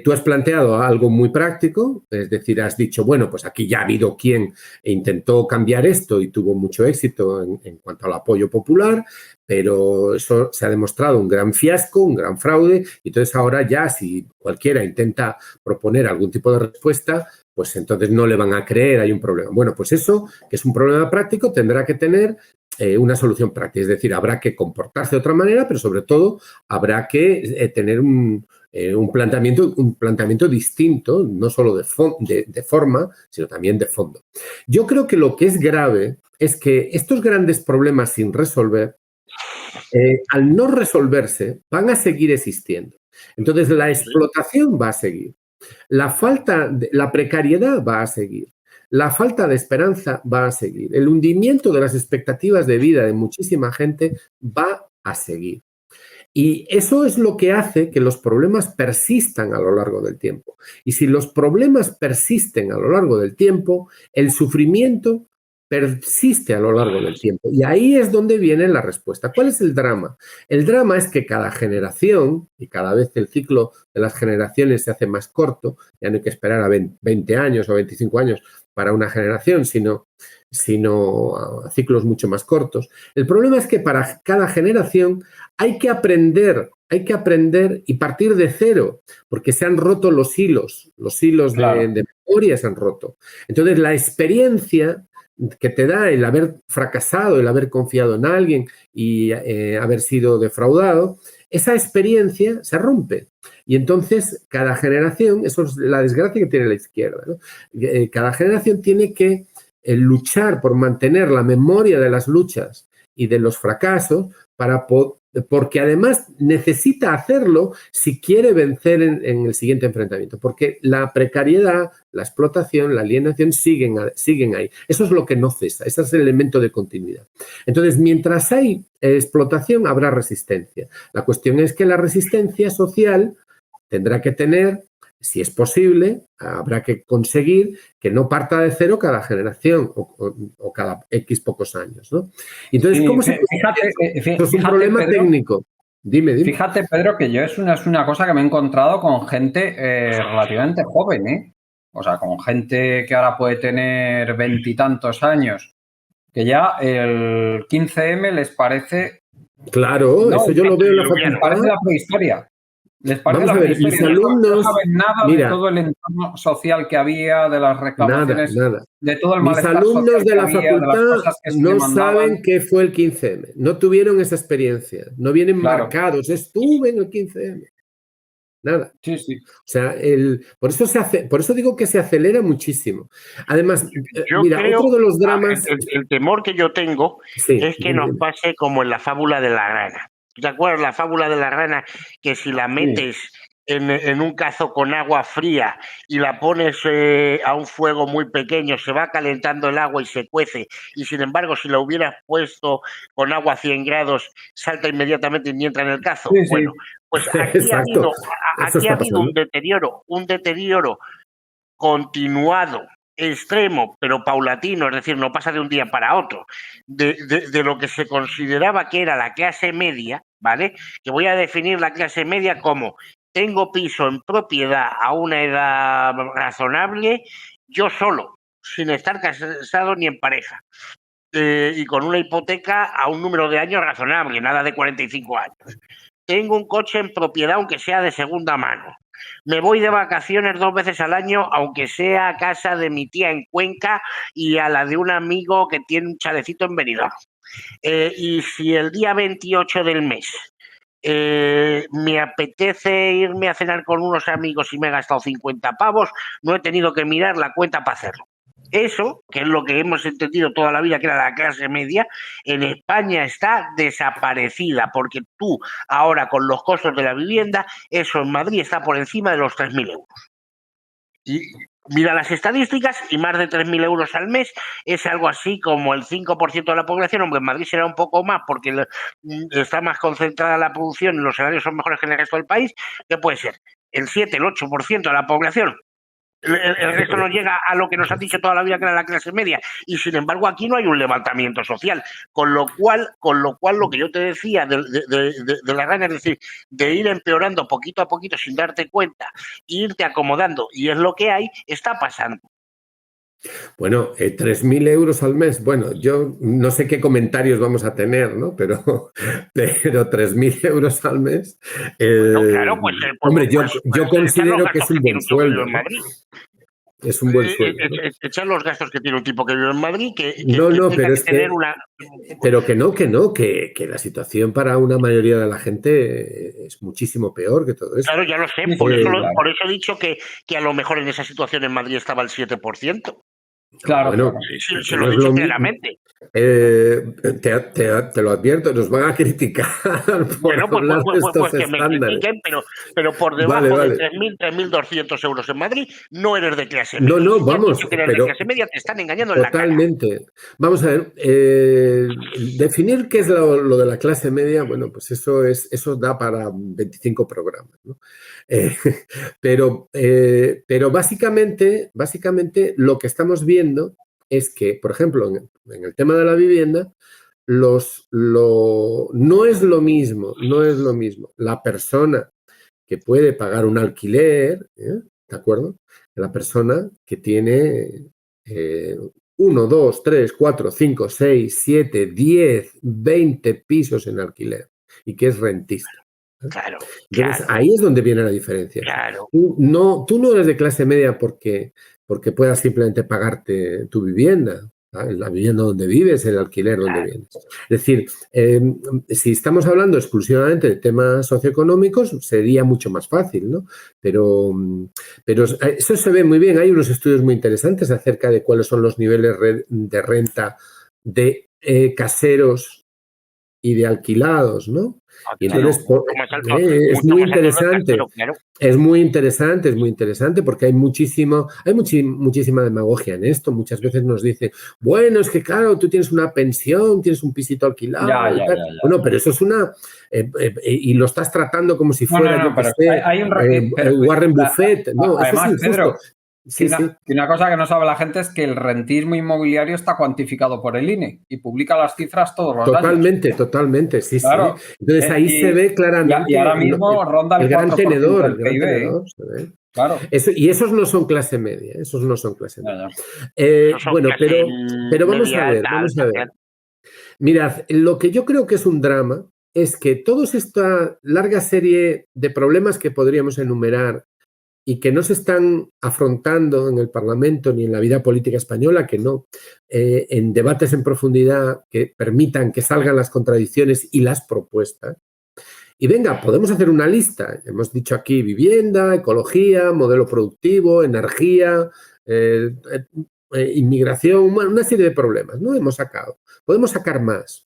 tú has planteado algo muy práctico, es decir, has dicho, bueno, pues aquí ya ha habido quien intentó cambiar esto y tuvo mucho éxito en cuanto al apoyo popular, pero eso se ha demostrado un gran fiasco, un gran fraude, y entonces ahora ya si cualquiera intenta proponer algún tipo de respuesta, pues entonces no le van a creer, hay un problema. Bueno, pues eso, que es un problema práctico, tendrá que tener una solución práctica. Es decir, habrá que comportarse de otra manera, pero sobre todo habrá que tener un planteamiento distinto, no solo de forma, sino también de fondo. Yo creo que lo que es grave es que estos grandes problemas sin resolver, al no resolverse, van a seguir existiendo. Entonces, la explotación va a seguir. La precariedad va a seguir. La falta de esperanza va a seguir. El hundimiento de las expectativas de vida de muchísima gente va a seguir. Y eso es lo que hace que los problemas persistan a lo largo del tiempo. Y si los problemas persisten a lo largo del tiempo, el sufrimiento persiste a lo largo del tiempo. Y ahí es donde viene la respuesta. ¿Cuál es el drama? El drama es que cada generación, y cada vez el ciclo de las generaciones se hace más corto, ya no hay que esperar a 20 años o 25 años para una generación, sino a ciclos mucho más cortos. El problema es que para cada generación hay que aprender y partir de cero, porque se han roto los hilos claro. de memoria se han roto. Entonces, la experiencia que te da el haber fracasado, el haber confiado en alguien y haber sido defraudado, esa experiencia se rompe. Y entonces cada generación, eso es la desgracia que tiene la izquierda, ¿no? Cada generación tiene que luchar por mantener la memoria de las luchas y de los fracasos porque además necesita hacerlo si quiere vencer en el siguiente enfrentamiento, porque la precariedad, la explotación, la alienación siguen ahí. Eso es lo que no cesa, ese es el elemento de continuidad. Entonces, mientras hay explotación, habrá resistencia. La cuestión es que la resistencia social tendrá que tener, si es posible, habrá que conseguir que no parta de cero cada generación o cada X pocos años, ¿no? Entonces, ¿cómo se puede? Eso es un problema, Pedro, técnico. Dime. Fíjate, Pedro, que yo es una cosa que me he encontrado con gente relativamente joven, ¿eh? O sea, con gente que ahora puede tener 20 y tantos años, que ya el 15M les parece... Claro, eso yo lo veo en la facultad. Les parece la prehistoria. Les parece Vamos a ver, mis alumnos, no saben nada de todo el entorno social que había, de las reclamaciones, nada. de todo el malestar social. Mis alumnos de la facultad no saben qué fue el 15M, no tuvieron esa experiencia, no vienen marcados, estuve en el 15M. Nada. Sí. O sea, por eso digo que se acelera muchísimo. Además, mira, otro de los dramas... El temor que yo tengo es que nos pase como en la fábula de la rana. ¿Te acuerdas la fábula de la rana? Que si la metes en un cazo con agua fría y la pones a un fuego muy pequeño, se va calentando el agua y se cuece. Y sin embargo, si la hubieras puesto con agua a 100 grados, salta inmediatamente y entra en el cazo. Sí. Bueno, pues aquí ha habido un deterioro continuado, extremo, pero paulatino, es decir, no pasa de un día para otro, de lo que se consideraba que era la clase media, ¿vale? Que voy a definir la clase media como: tengo piso en propiedad a una edad razonable, yo solo, sin estar casado ni en pareja. Y con una hipoteca a un número de años razonable, nada de 45 años. Tengo un coche en propiedad, aunque sea de segunda mano. Me voy de vacaciones 2 veces al año, aunque sea a casa de mi tía en Cuenca y a la de un amigo que tiene un chalecito en Benidorm. Y si el día 28 del mes me apetece irme a cenar con unos amigos y me he gastado 50 pavos, no he tenido que mirar la cuenta para hacerlo. Eso, que es lo que hemos entendido toda la vida, que era la clase media, en España está desaparecida, porque tú ahora con los costos de la vivienda, eso en Madrid está por encima de los 3.000 euros. Y mira las estadísticas y más de 3.000 euros al mes es algo así como el 5% de la población, aunque en Madrid será un poco más porque está más concentrada la producción y los salarios son mejores que en el resto del país, que puede ser el 7, el 8% de la población. El resto no llega a lo que nos han dicho toda la vida que era la clase media, y sin embargo aquí no hay un levantamiento social, con lo cual lo que yo te decía de la gana, es decir, de ir empeorando poquito a poquito sin darte cuenta, irte acomodando, y es lo que hay, está pasando. Bueno, 3.000 euros al mes. Bueno, yo no sé qué comentarios vamos a tener, ¿no? Pero 3.000 euros al mes. Bueno, claro, pues, hombre, yo considero que es un buen sueldo. En Madrid. Es un buen sueldo. Echar los gastos que tiene un tipo que vive en Madrid, pero es que una... Pero que la situación para una mayoría de la gente es muchísimo peor que todo eso. Claro, ya lo sé, por eso he dicho que a lo mejor en esa situación en Madrid estaba el 7%. Claro, bueno, se lo he dicho claramente. Te lo advierto, nos van a criticar por hablar de estos que me critiquen, pero por debajo de 3.000, 3.200 euros en Madrid no eres de clase media. No, vamos. Si eres de clase media, te están engañando en la cara. Totalmente. Vamos a ver, definir qué es lo de la clase media, bueno, pues eso da para 25 programas, ¿no? Pero básicamente lo que estamos viendo es que, por ejemplo, en el tema de la vivienda, no es lo mismo la persona que puede pagar un alquiler, ¿de acuerdo? La persona que tiene 1, 2, 3, 4, 5, 6, 7, 10, 20 pisos en alquiler y que es rentista. Claro. Entonces, ahí es donde viene la diferencia. Claro. Tú no eres de clase media porque puedas simplemente pagarte tu vivienda, ¿sabes? La vivienda donde vives, el alquiler donde vienes. Es decir, si estamos hablando exclusivamente de temas socioeconómicos, sería mucho más fácil, ¿no? Pero eso se ve muy bien. Hay unos estudios muy interesantes acerca de cuáles son los niveles de renta de caseros y de alquilados, ¿no? Y entonces es muy interesante. Es muy interesante porque hay muchísima demagogia en esto. Muchas veces nos dicen, bueno, es que claro, tú tienes una pensión, tienes un pisito alquilado. Ya. Bueno, pero eso es una... y lo estás tratando como si fuera, Warren Buffett. No, además, eso es injusto. Pedro, una cosa que no sabe la gente es que el rentismo inmobiliario está cuantificado por el INE y publica las cifras todos los años. Totalmente, sí. Claro. Entonces ahí se ve claramente y ahora mismo ronda el gran 4% tenedor. del PIB. Se ve. Claro. Y esos no son clase media, Bueno, pero vamos a ver. Mirad, lo que yo creo que es un drama es que toda esta larga serie de problemas que podríamos enumerar y que no se están afrontando en el Parlamento ni en la vida política española, que no, en debates en profundidad que permitan que salgan las contradicciones y las propuestas. Y venga, podemos hacer una lista. Hemos dicho aquí vivienda, ecología, modelo productivo, energía, inmigración, una serie de problemas, ¿no? Podemos sacar más.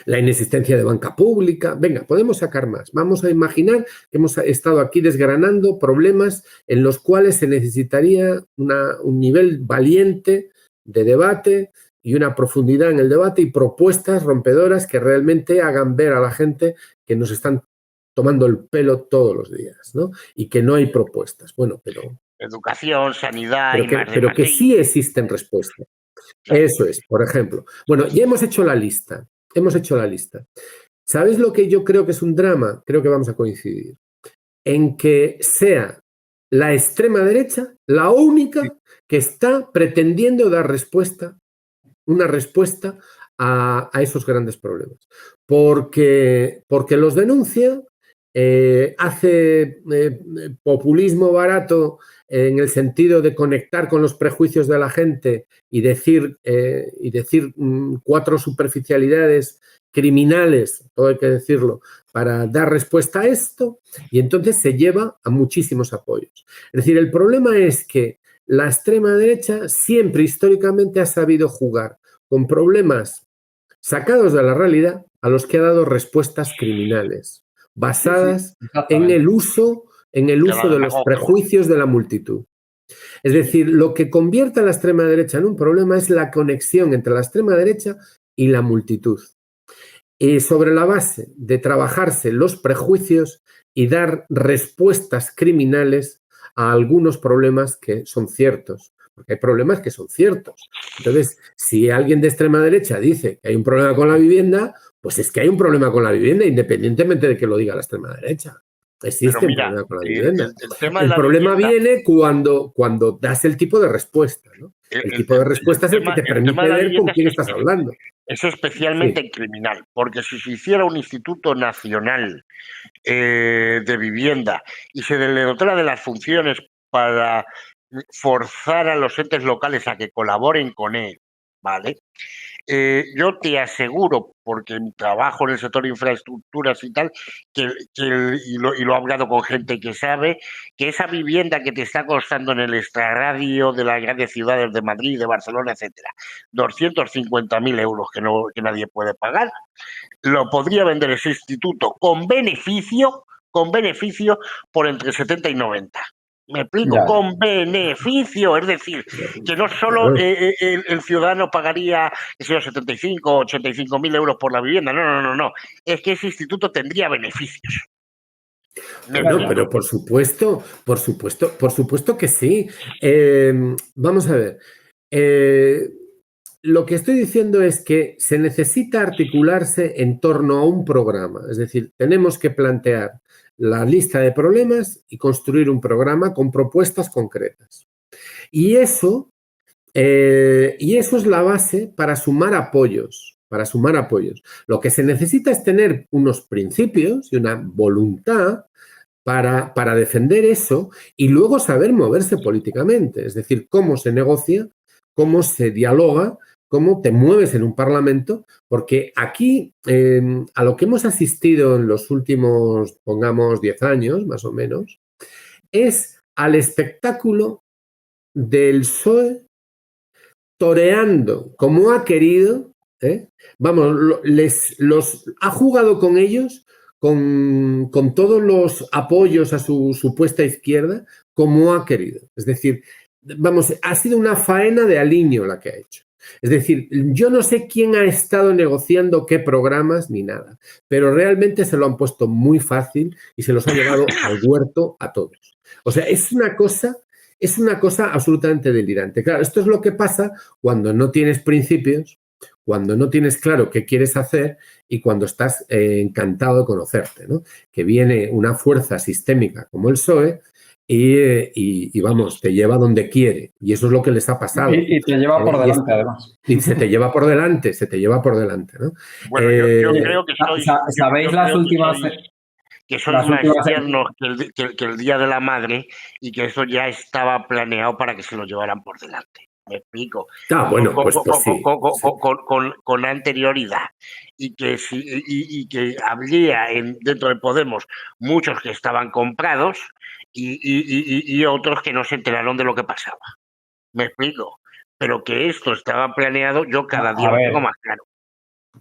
La inexistencia de banca pública. Venga, podemos sacar más. Vamos a imaginar que hemos estado aquí desgranando problemas en los cuales se necesitaría un nivel valiente de debate y una profundidad en el debate y propuestas rompedoras que realmente hagan ver a la gente que nos están tomando el pelo todos los días, ¿no? Y que no hay propuestas. Bueno, pero... Educación, sanidad pero que sí existen respuestas. Claro. Eso es, por ejemplo. Bueno, ya hemos hecho la lista. ¿Sabéis lo que yo creo que es un drama? Creo que vamos a coincidir. En que sea la extrema derecha, la única que está pretendiendo dar una respuesta a esos grandes problemas. Porque los denuncia, hace populismo barato en el sentido de conectar con los prejuicios de la gente y decir 4 superficialidades criminales, todo hay que decirlo, para dar respuesta a esto, y entonces se lleva a muchísimos apoyos. Es decir, el problema es que la extrema derecha siempre históricamente ha sabido jugar con problemas sacados de la realidad a los que ha dado respuestas criminales, basadas en el uso de los prejuicios de la multitud. Es decir, lo que convierte a la extrema derecha en un problema es la conexión entre la extrema derecha y la multitud. Y sobre la base de trabajarse los prejuicios y dar respuestas criminales a algunos problemas que son ciertos. Porque hay problemas que son ciertos. Entonces, si alguien de extrema derecha dice que hay un problema con la vivienda, pues es que hay un problema con la vivienda, independientemente de que lo diga la extrema derecha. Existe un problema con la vivienda. El problema viene cuando das el tipo de respuesta, ¿no? El tipo de respuesta es el que te permite ver con quién estás hablando. Es especialmente criminal, porque si se hiciera un Instituto Nacional de Vivienda y se le dotara de las funciones para forzar a los entes locales a que colaboren con él, ¿vale? Yo te aseguro, porque trabajo en el sector de infraestructuras y tal, y lo he hablado con gente que sabe, que esa vivienda que te está costando en el extrarradio de las grandes ciudades de Madrid, de Barcelona, etcétera, 250.000 euros que nadie puede pagar, lo podría vender ese instituto con beneficio por entre 70 y 90. Me explico, ya. Con beneficio, es decir, que no solo el ciudadano pagaría 75 o 85.000 euros por la vivienda, no, es que ese instituto tendría beneficios. No, pero por supuesto que sí. Vamos a ver, lo que estoy diciendo es que se necesita articularse en torno a un programa, es decir, tenemos que plantear la lista de problemas y construir un programa con propuestas concretas. Y eso es la base para sumar apoyos. Lo que se necesita es tener unos principios y una voluntad para defender eso y luego saber moverse políticamente. Es decir, cómo se negocia, cómo se dialoga, cómo te mueves en un parlamento, porque aquí a lo que hemos asistido en los últimos, pongamos, 10 años, más o menos, es al espectáculo del PSOE toreando como ha querido, ha jugado con ellos, con todos los apoyos a su supuesta izquierda, como ha querido. Es decir, ha sido una faena de aliño la que ha hecho. Es decir, yo no sé quién ha estado negociando qué programas ni nada, pero realmente se lo han puesto muy fácil y se los ha llevado al huerto a todos. O sea, es una cosa absolutamente delirante. Claro, esto es lo que pasa cuando no tienes principios, cuando no tienes claro qué quieres hacer y cuando estás encantado de conocerte, ¿no? Que viene una fuerza sistémica como el PSOE y vamos, te lleva donde quiere. Y eso es lo que les ha pasado. Y te lleva por delante, además. Y se te lleva por delante, ¿no? Bueno, yo creo que ¿sabéis las últimas... Que son más tiernos que el Día de la Madre y que eso ya estaba planeado para que se lo llevaran por delante. Me explico. Bueno, pues sí. Con anterioridad. Y que habría dentro de Podemos muchos que estaban comprados y otros que no se enteraron de lo que pasaba. Me explico. Pero que esto estaba planeado, yo cada día lo tengo más claro.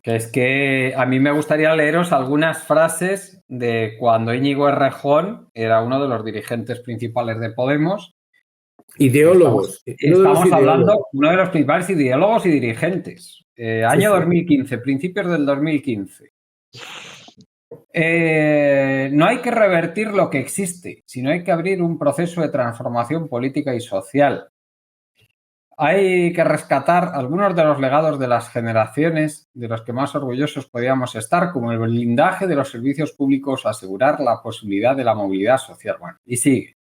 Que es que a mí me gustaría leeros algunas frases de cuando Íñigo Errejón era uno de los dirigentes principales de Podemos. Ideólogos. Estamos hablando uno de los principales ideólogos y dirigentes. Año 2015, principios del 2015. No hay que revertir lo que existe, sino hay que abrir un proceso de transformación política y social. Hay que rescatar algunos de los legados de las generaciones de los que más orgullosos podíamos estar, como el blindaje de los servicios públicos, asegurar la posibilidad de la movilidad social. Bueno, y sigue.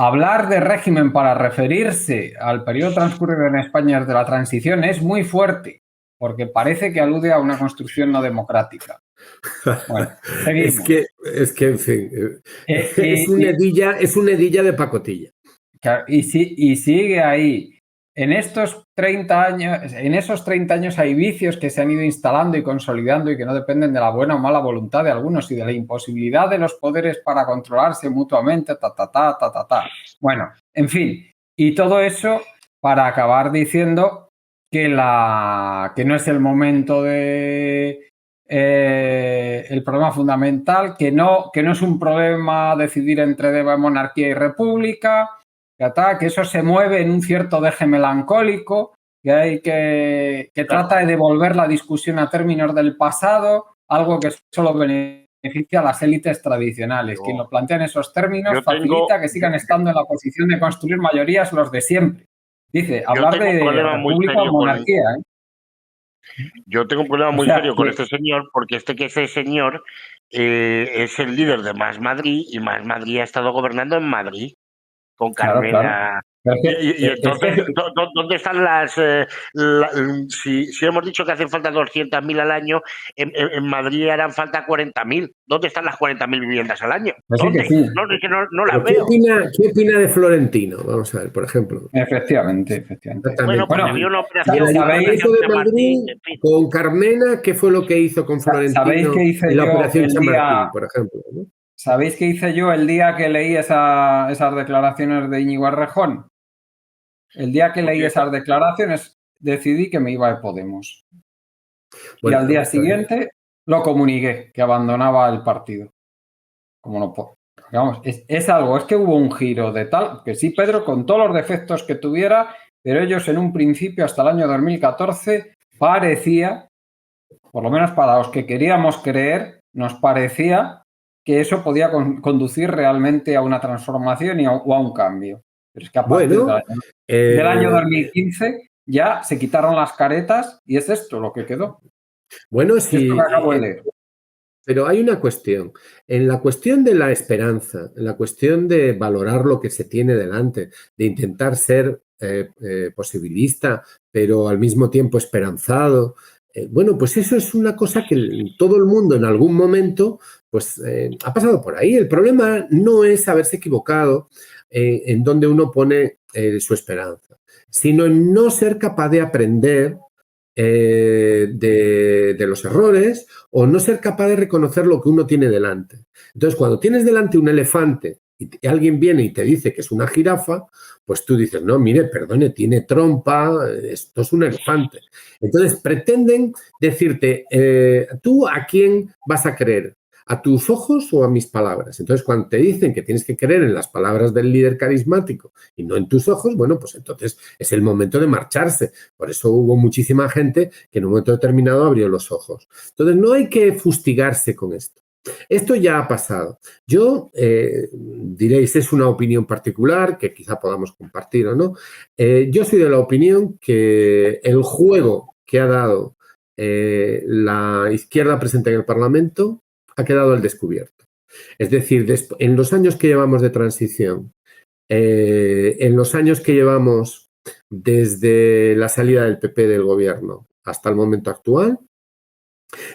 hablar de régimen para referirse al periodo transcurrido en España desde la transición es muy fuerte, porque parece que alude a una construcción no democrática. Bueno, seguimos. Es que en fin, es una hedilla de pacotilla. Y sigue ahí. En esos 30 años hay vicios que se han ido instalando y consolidando y que no dependen de la buena o mala voluntad de algunos y de la imposibilidad de los poderes para controlarse mutuamente, Bueno, en fin, y todo eso para acabar diciendo que no es el momento de el problema fundamental, que no es un problema decidir entre monarquía y república, que eso se mueve en un cierto deje melancólico, que hay que trata de devolver la discusión a términos del pasado, algo que solo beneficia a las élites tradicionales. Quien lo plantea en esos términos facilita que sigan estando en la posición de construir mayorías los de siempre. Dice, hablar de república o monarquía. Yo tengo un problema muy serio con este señor, porque ese señor es el líder de Más Madrid y Más Madrid ha estado gobernando en Madrid con Carmena. Claro. Y entonces, ¿dónde están las...? Si hemos dicho que hacen falta 200.000 al año, en Madrid harán falta 40.000. ¿Dónde están las 40.000 viviendas al año? ¿Dónde? Sí. No las veo. ¿Qué opina de Florentino? Vamos a ver, por ejemplo. Efectivamente. Bueno, pues había una operación de Madrid con Carmena. ¿Qué fue lo que hizo con Florentino? ¿Sabéis qué hice la yo operación Chamartín, por ejemplo? ¿no? ¿Sabéis qué hice yo el día que leí esas declaraciones de Íñigo Errejón? El día que leí esas declaraciones decidí que me iba de Podemos. Bueno, y al día siguiente lo comuniqué, que abandonaba el partido. Como no puedo. Vamos, es que hubo un giro de tal, que sí, Pedro, con todos los defectos que tuviera, pero ellos en un principio, hasta el año 2014, parecía, por lo menos para los que queríamos creer, nos parecía que eso podía conducir realmente a una transformación o a un cambio. Pero es que a partir del año 2015 ya se quitaron las caretas y es esto lo que quedó. Bueno, sí. Pero hay una cuestión. En la cuestión de la esperanza, en la cuestión de valorar lo que se tiene delante, de intentar ser posibilista, pero al mismo tiempo esperanzado, bueno, pues eso es una cosa que todo el mundo en algún momento pues ha pasado por ahí. El problema no es haberse equivocado en donde uno pone su esperanza, sino en no ser capaz de aprender de los errores o no ser capaz de reconocer lo que uno tiene delante. Entonces, cuando tienes delante un elefante y alguien viene y te dice que es una jirafa, pues tú dices, no, mire, perdone, tiene trompa, esto es un elefante. Entonces, pretenden decirte, ¿tú a quién vas a creer? ¿A tus ojos o a mis palabras? Entonces, cuando te dicen que tienes que creer en las palabras del líder carismático y no en tus ojos, bueno, pues entonces es el momento de marcharse. Por eso hubo muchísima gente que en un momento determinado abrió los ojos. Entonces, no hay que fustigarse con esto. Esto ya ha pasado. Yo, diréis, es una opinión particular que quizá podamos compartir o no. Yo soy de la opinión que el juego que ha dado la izquierda presente en el Parlamento ha quedado al descubierto. Es decir, en los años que llevamos de transición, en los años que llevamos desde la salida del PP del gobierno hasta el momento actual,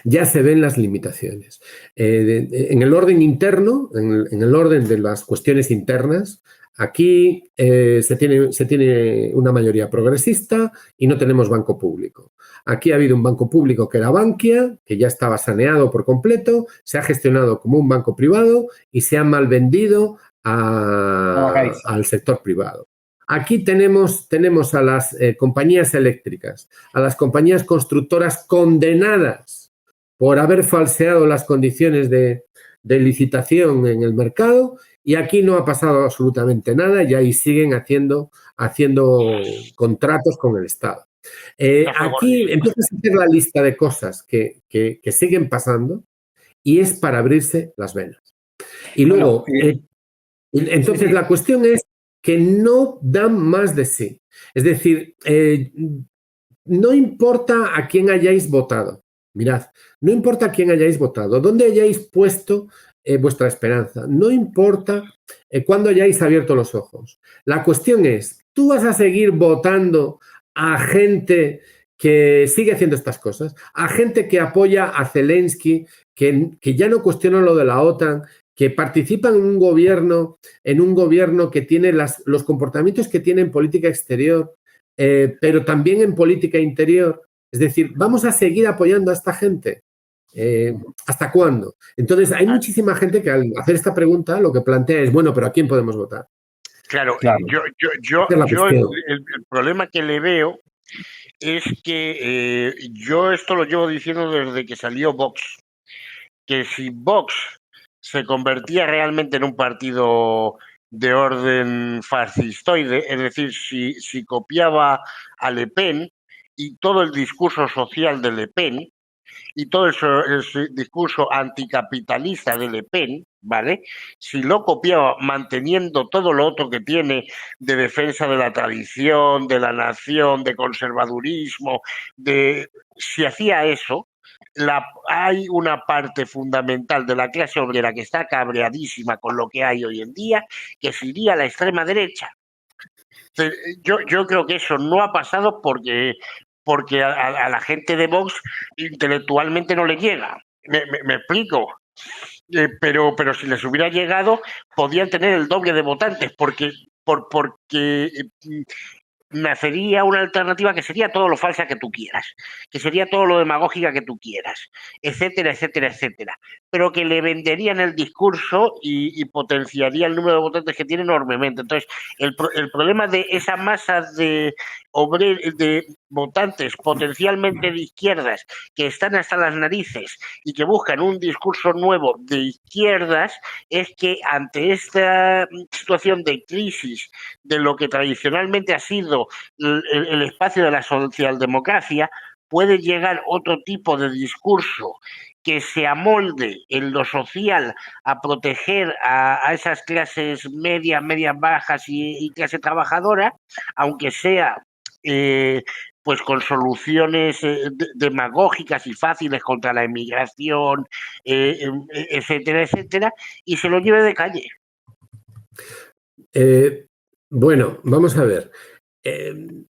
ya se ven las limitaciones. En el orden interno, en el orden de las cuestiones internas, aquí se tiene una mayoría progresista y no tenemos banco público. Aquí ha habido un banco público que era Bankia, que ya estaba saneado por completo, se ha gestionado como un banco privado y se ha mal vendido al sector privado. Aquí tenemos a las compañías eléctricas, a las compañías constructoras condenadas por haber falseado las condiciones de licitación en el mercado, y aquí no ha pasado absolutamente nada y ahí siguen haciendo contratos con el Estado. Aquí empiezas a hacer la lista de cosas que siguen pasando y es para abrirse las venas. Y luego, entonces la cuestión es que no dan más de sí. Es decir, no importa a quién hayáis votado. Mirad, no importa a quién hayáis votado, dónde hayáis puesto vuestra esperanza, no importa cuándo hayáis abierto los ojos. La cuestión es, ¿tú vas a seguir votando a gente que sigue haciendo estas cosas? A gente que apoya a Zelensky, que ya no cuestiona lo de la OTAN, que participan en un gobierno que tiene los comportamientos que tiene en política exterior, pero también en política interior. Es decir, ¿vamos a seguir apoyando a esta gente? ¿Hasta cuándo? Entonces, hay muchísima gente que al hacer esta pregunta lo que plantea es, bueno, pero ¿a quién podemos votar? Claro. Yo el problema que le veo es que yo esto lo llevo diciendo desde que salió Vox, que si Vox se convertía realmente en un partido de orden fascistoide, es decir, si copiaba a Le Pen y todo el discurso social de Le Pen y todo ese discurso anticapitalista de Le Pen, ¿vale? Si lo copiaba manteniendo todo lo otro que tiene de defensa de la tradición, de la nación, de conservadurismo, si hacía eso, hay una parte fundamental de la clase obrera que está cabreadísima con lo que hay hoy en día, que sería la extrema derecha. Yo creo que eso no ha pasado porque a la gente de Vox intelectualmente no le llega. Me explico. Pero si les hubiera llegado, podían tener el doble de votantes, porque nacería una alternativa que sería todo lo falsa que tú quieras, que sería todo lo demagógica que tú quieras, etcétera, etcétera, etcétera, pero que le venderían el discurso y potenciaría el número de votantes que tiene enormemente. Entonces, el problema de esa masa de votantes potencialmente de izquierdas que están hasta las narices y que buscan un discurso nuevo de izquierdas es que ante esta situación de crisis de lo que tradicionalmente ha sido el espacio de la socialdemocracia, puede llegar otro tipo de discurso que se amolde en lo social a proteger a esas clases medias bajas y clase trabajadora, aunque sea pues con soluciones demagógicas y fáciles contra la inmigración, etcétera, etcétera, y se lo lleve de calle. Bueno, vamos a ver.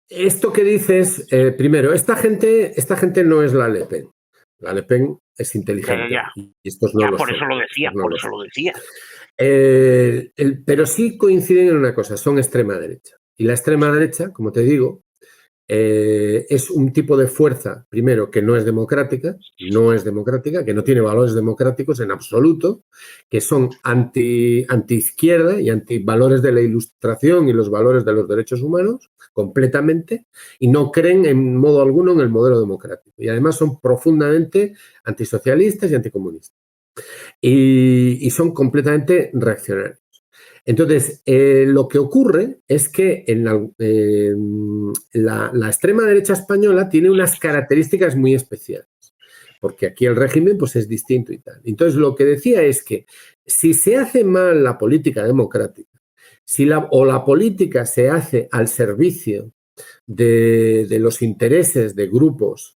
Esto que dices, primero, esta gente no es la Le Pen. La Le Pen es inteligente. Ya. Y estos no lo por son, eso lo decía, por eso lo decía. Pero sí coinciden en una cosa, son extrema derecha. Y la extrema derecha, como te digo, es un tipo de fuerza, primero, que no es democrática, que no tiene valores democráticos en absoluto, que son anti-izquierda y anti-valores de la ilustración y los valores de los derechos humanos, completamente, y no creen en modo alguno en el modelo democrático. Y además son profundamente antisocialistas y anticomunistas. Y son completamente reaccionarios. Entonces, lo que ocurre es que la extrema derecha española tiene unas características muy especiales, porque aquí el régimen pues, es distinto y tal. Entonces, lo que decía es que si se hace mal la política democrática, o la política se hace al servicio de los intereses de grupos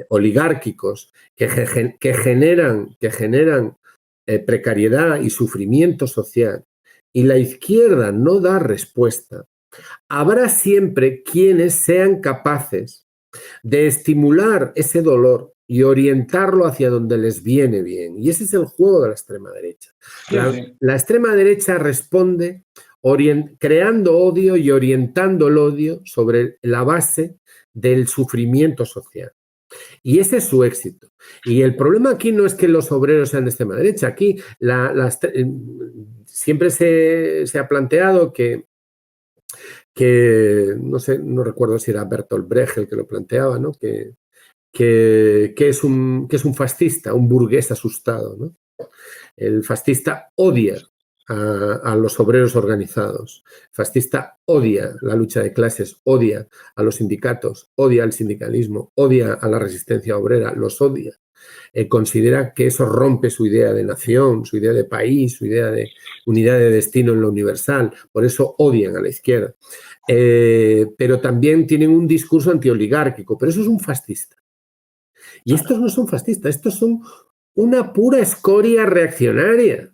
oligárquicos que generan precariedad y sufrimiento social, y la izquierda no da respuesta, habrá siempre quienes sean capaces de estimular ese dolor y orientarlo hacia donde les viene bien. Y ese es el juego de la extrema derecha. La extrema derecha responde creando odio y orientando el odio sobre la base del sufrimiento social. Y ese es su éxito. Y el problema aquí no es que los obreros sean de extrema derecha. Aquí siempre se ha planteado que no sé, no recuerdo si era Bertolt Brecht el que lo planteaba, ¿no? Que es un fascista, un burgués asustado, ¿no? El fascista odia a los obreros organizados. El fascista odia la lucha de clases, odia a los sindicatos, odia al sindicalismo, odia a la resistencia obrera, los odia. Considera que eso rompe su idea de nación, su idea de país, su idea de unidad de destino en lo universal. Por eso odian a la izquierda. Pero también tienen un discurso antioligárquico, pero eso es un fascista. Y estos no son fascistas, estos son una pura escoria reaccionaria.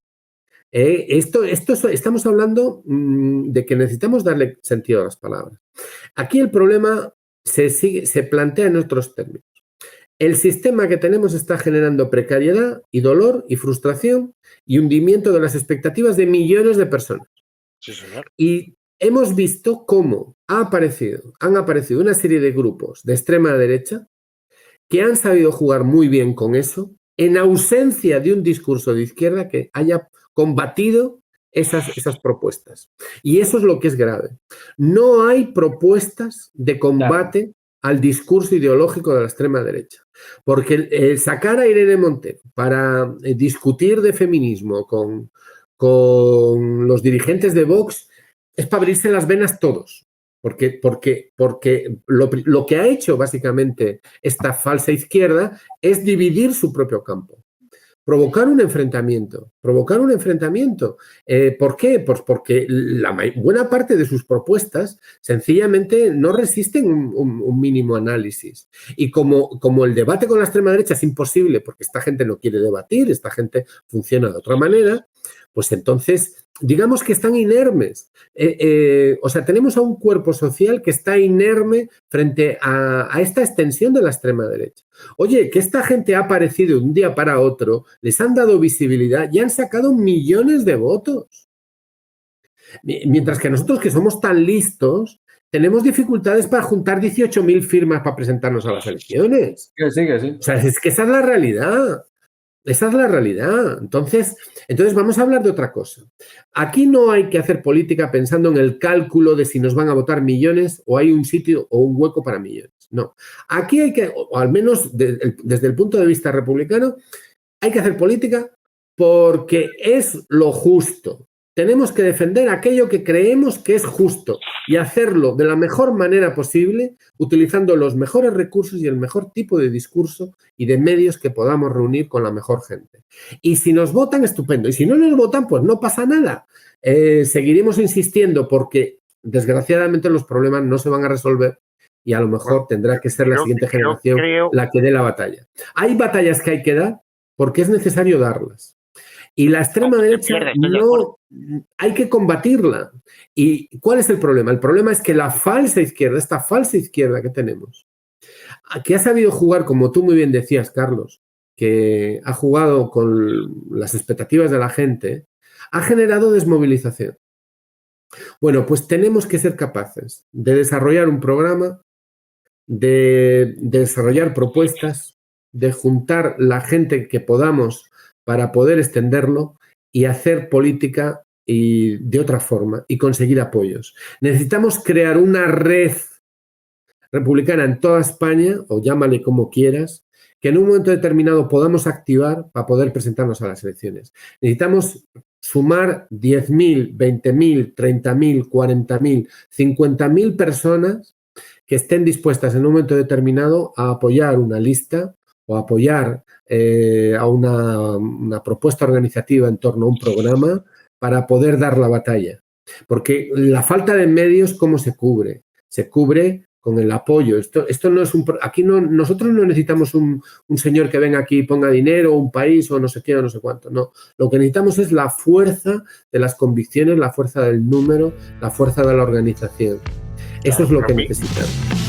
Estamos hablando de que necesitamos darle sentido a las palabras. Aquí el problema se plantea en otros términos. El sistema que tenemos está generando precariedad y dolor y frustración y hundimiento de las expectativas de millones de personas. Sí, señor. Y hemos visto cómo han aparecido una serie de grupos de extrema derecha que han sabido jugar muy bien con eso, en ausencia de un discurso de izquierda que haya combatido esas propuestas. Y eso es lo que es grave. No hay propuestas de combate al discurso ideológico de la extrema derecha. Porque el sacar a Irene Montero para discutir de feminismo con los dirigentes de Vox es para abrirse las venas todos. Porque lo que ha hecho básicamente esta falsa izquierda es dividir su propio campo. Provocar un enfrentamiento. ¿Por qué? Pues porque la buena parte de sus propuestas sencillamente no resisten un mínimo análisis. Y como el debate con la extrema derecha es imposible porque esta gente no quiere debatir, esta gente funciona de otra manera, pues entonces digamos que están inermes. O sea, tenemos a un cuerpo social que está inerme frente a esta extensión de la extrema derecha. Oye, que esta gente ha aparecido de un día para otro, les han dado visibilidad y han sacado millones de votos. Mientras que nosotros, que somos tan listos, tenemos dificultades para juntar 18.000 firmas para presentarnos a las elecciones. Que sí. O sea, es que esa es la realidad. Esa es la realidad. Entonces vamos a hablar de otra cosa. Aquí no hay que hacer política pensando en el cálculo de si nos van a votar millones o hay un sitio o un hueco para millones. No. Aquí hay que, o al menos desde el punto de vista republicano, hay que hacer política porque es lo justo. Tenemos que defender aquello que creemos que es justo y hacerlo de la mejor manera posible, utilizando los mejores recursos y el mejor tipo de discurso y de medios que podamos reunir con la mejor gente. Y si nos votan, estupendo. Y si no nos votan, pues no pasa nada. Seguiremos insistiendo porque, desgraciadamente, los problemas no se van a resolver y a lo mejor tendrá que ser la siguiente generación la que dé la batalla. Hay batallas que hay que dar porque es necesario darlas. Y la extrema derecha no hay que combatirla. ¿Y cuál es el problema? El problema es que la falsa izquierda, esta falsa izquierda que tenemos, que ha sabido jugar, como tú muy bien decías, Carlos, que ha jugado con las expectativas de la gente, ha generado desmovilización. Bueno, pues tenemos que ser capaces de desarrollar un programa, de desarrollar propuestas, de juntar la gente que podamos para poder extenderlo y hacer política de otra forma y conseguir apoyos. Necesitamos crear una red republicana en toda España, o llámale como quieras, que en un momento determinado podamos activar para poder presentarnos a las elecciones. Necesitamos sumar 10.000, 20.000, 30.000, 40.000, 50.000 personas que estén dispuestas en un momento determinado a apoyar una lista o apoyar a una propuesta organizativa en torno a un programa para poder dar la batalla. Porque la falta de medios, ¿cómo se cubre? Se cubre con el apoyo. Esto no es aquí nosotros no necesitamos un señor que venga aquí y ponga dinero, un país o no sé qué o no sé cuánto. No, lo que necesitamos es la fuerza de las convicciones, la fuerza del número, la fuerza de la organización. Eso es lo que necesitamos.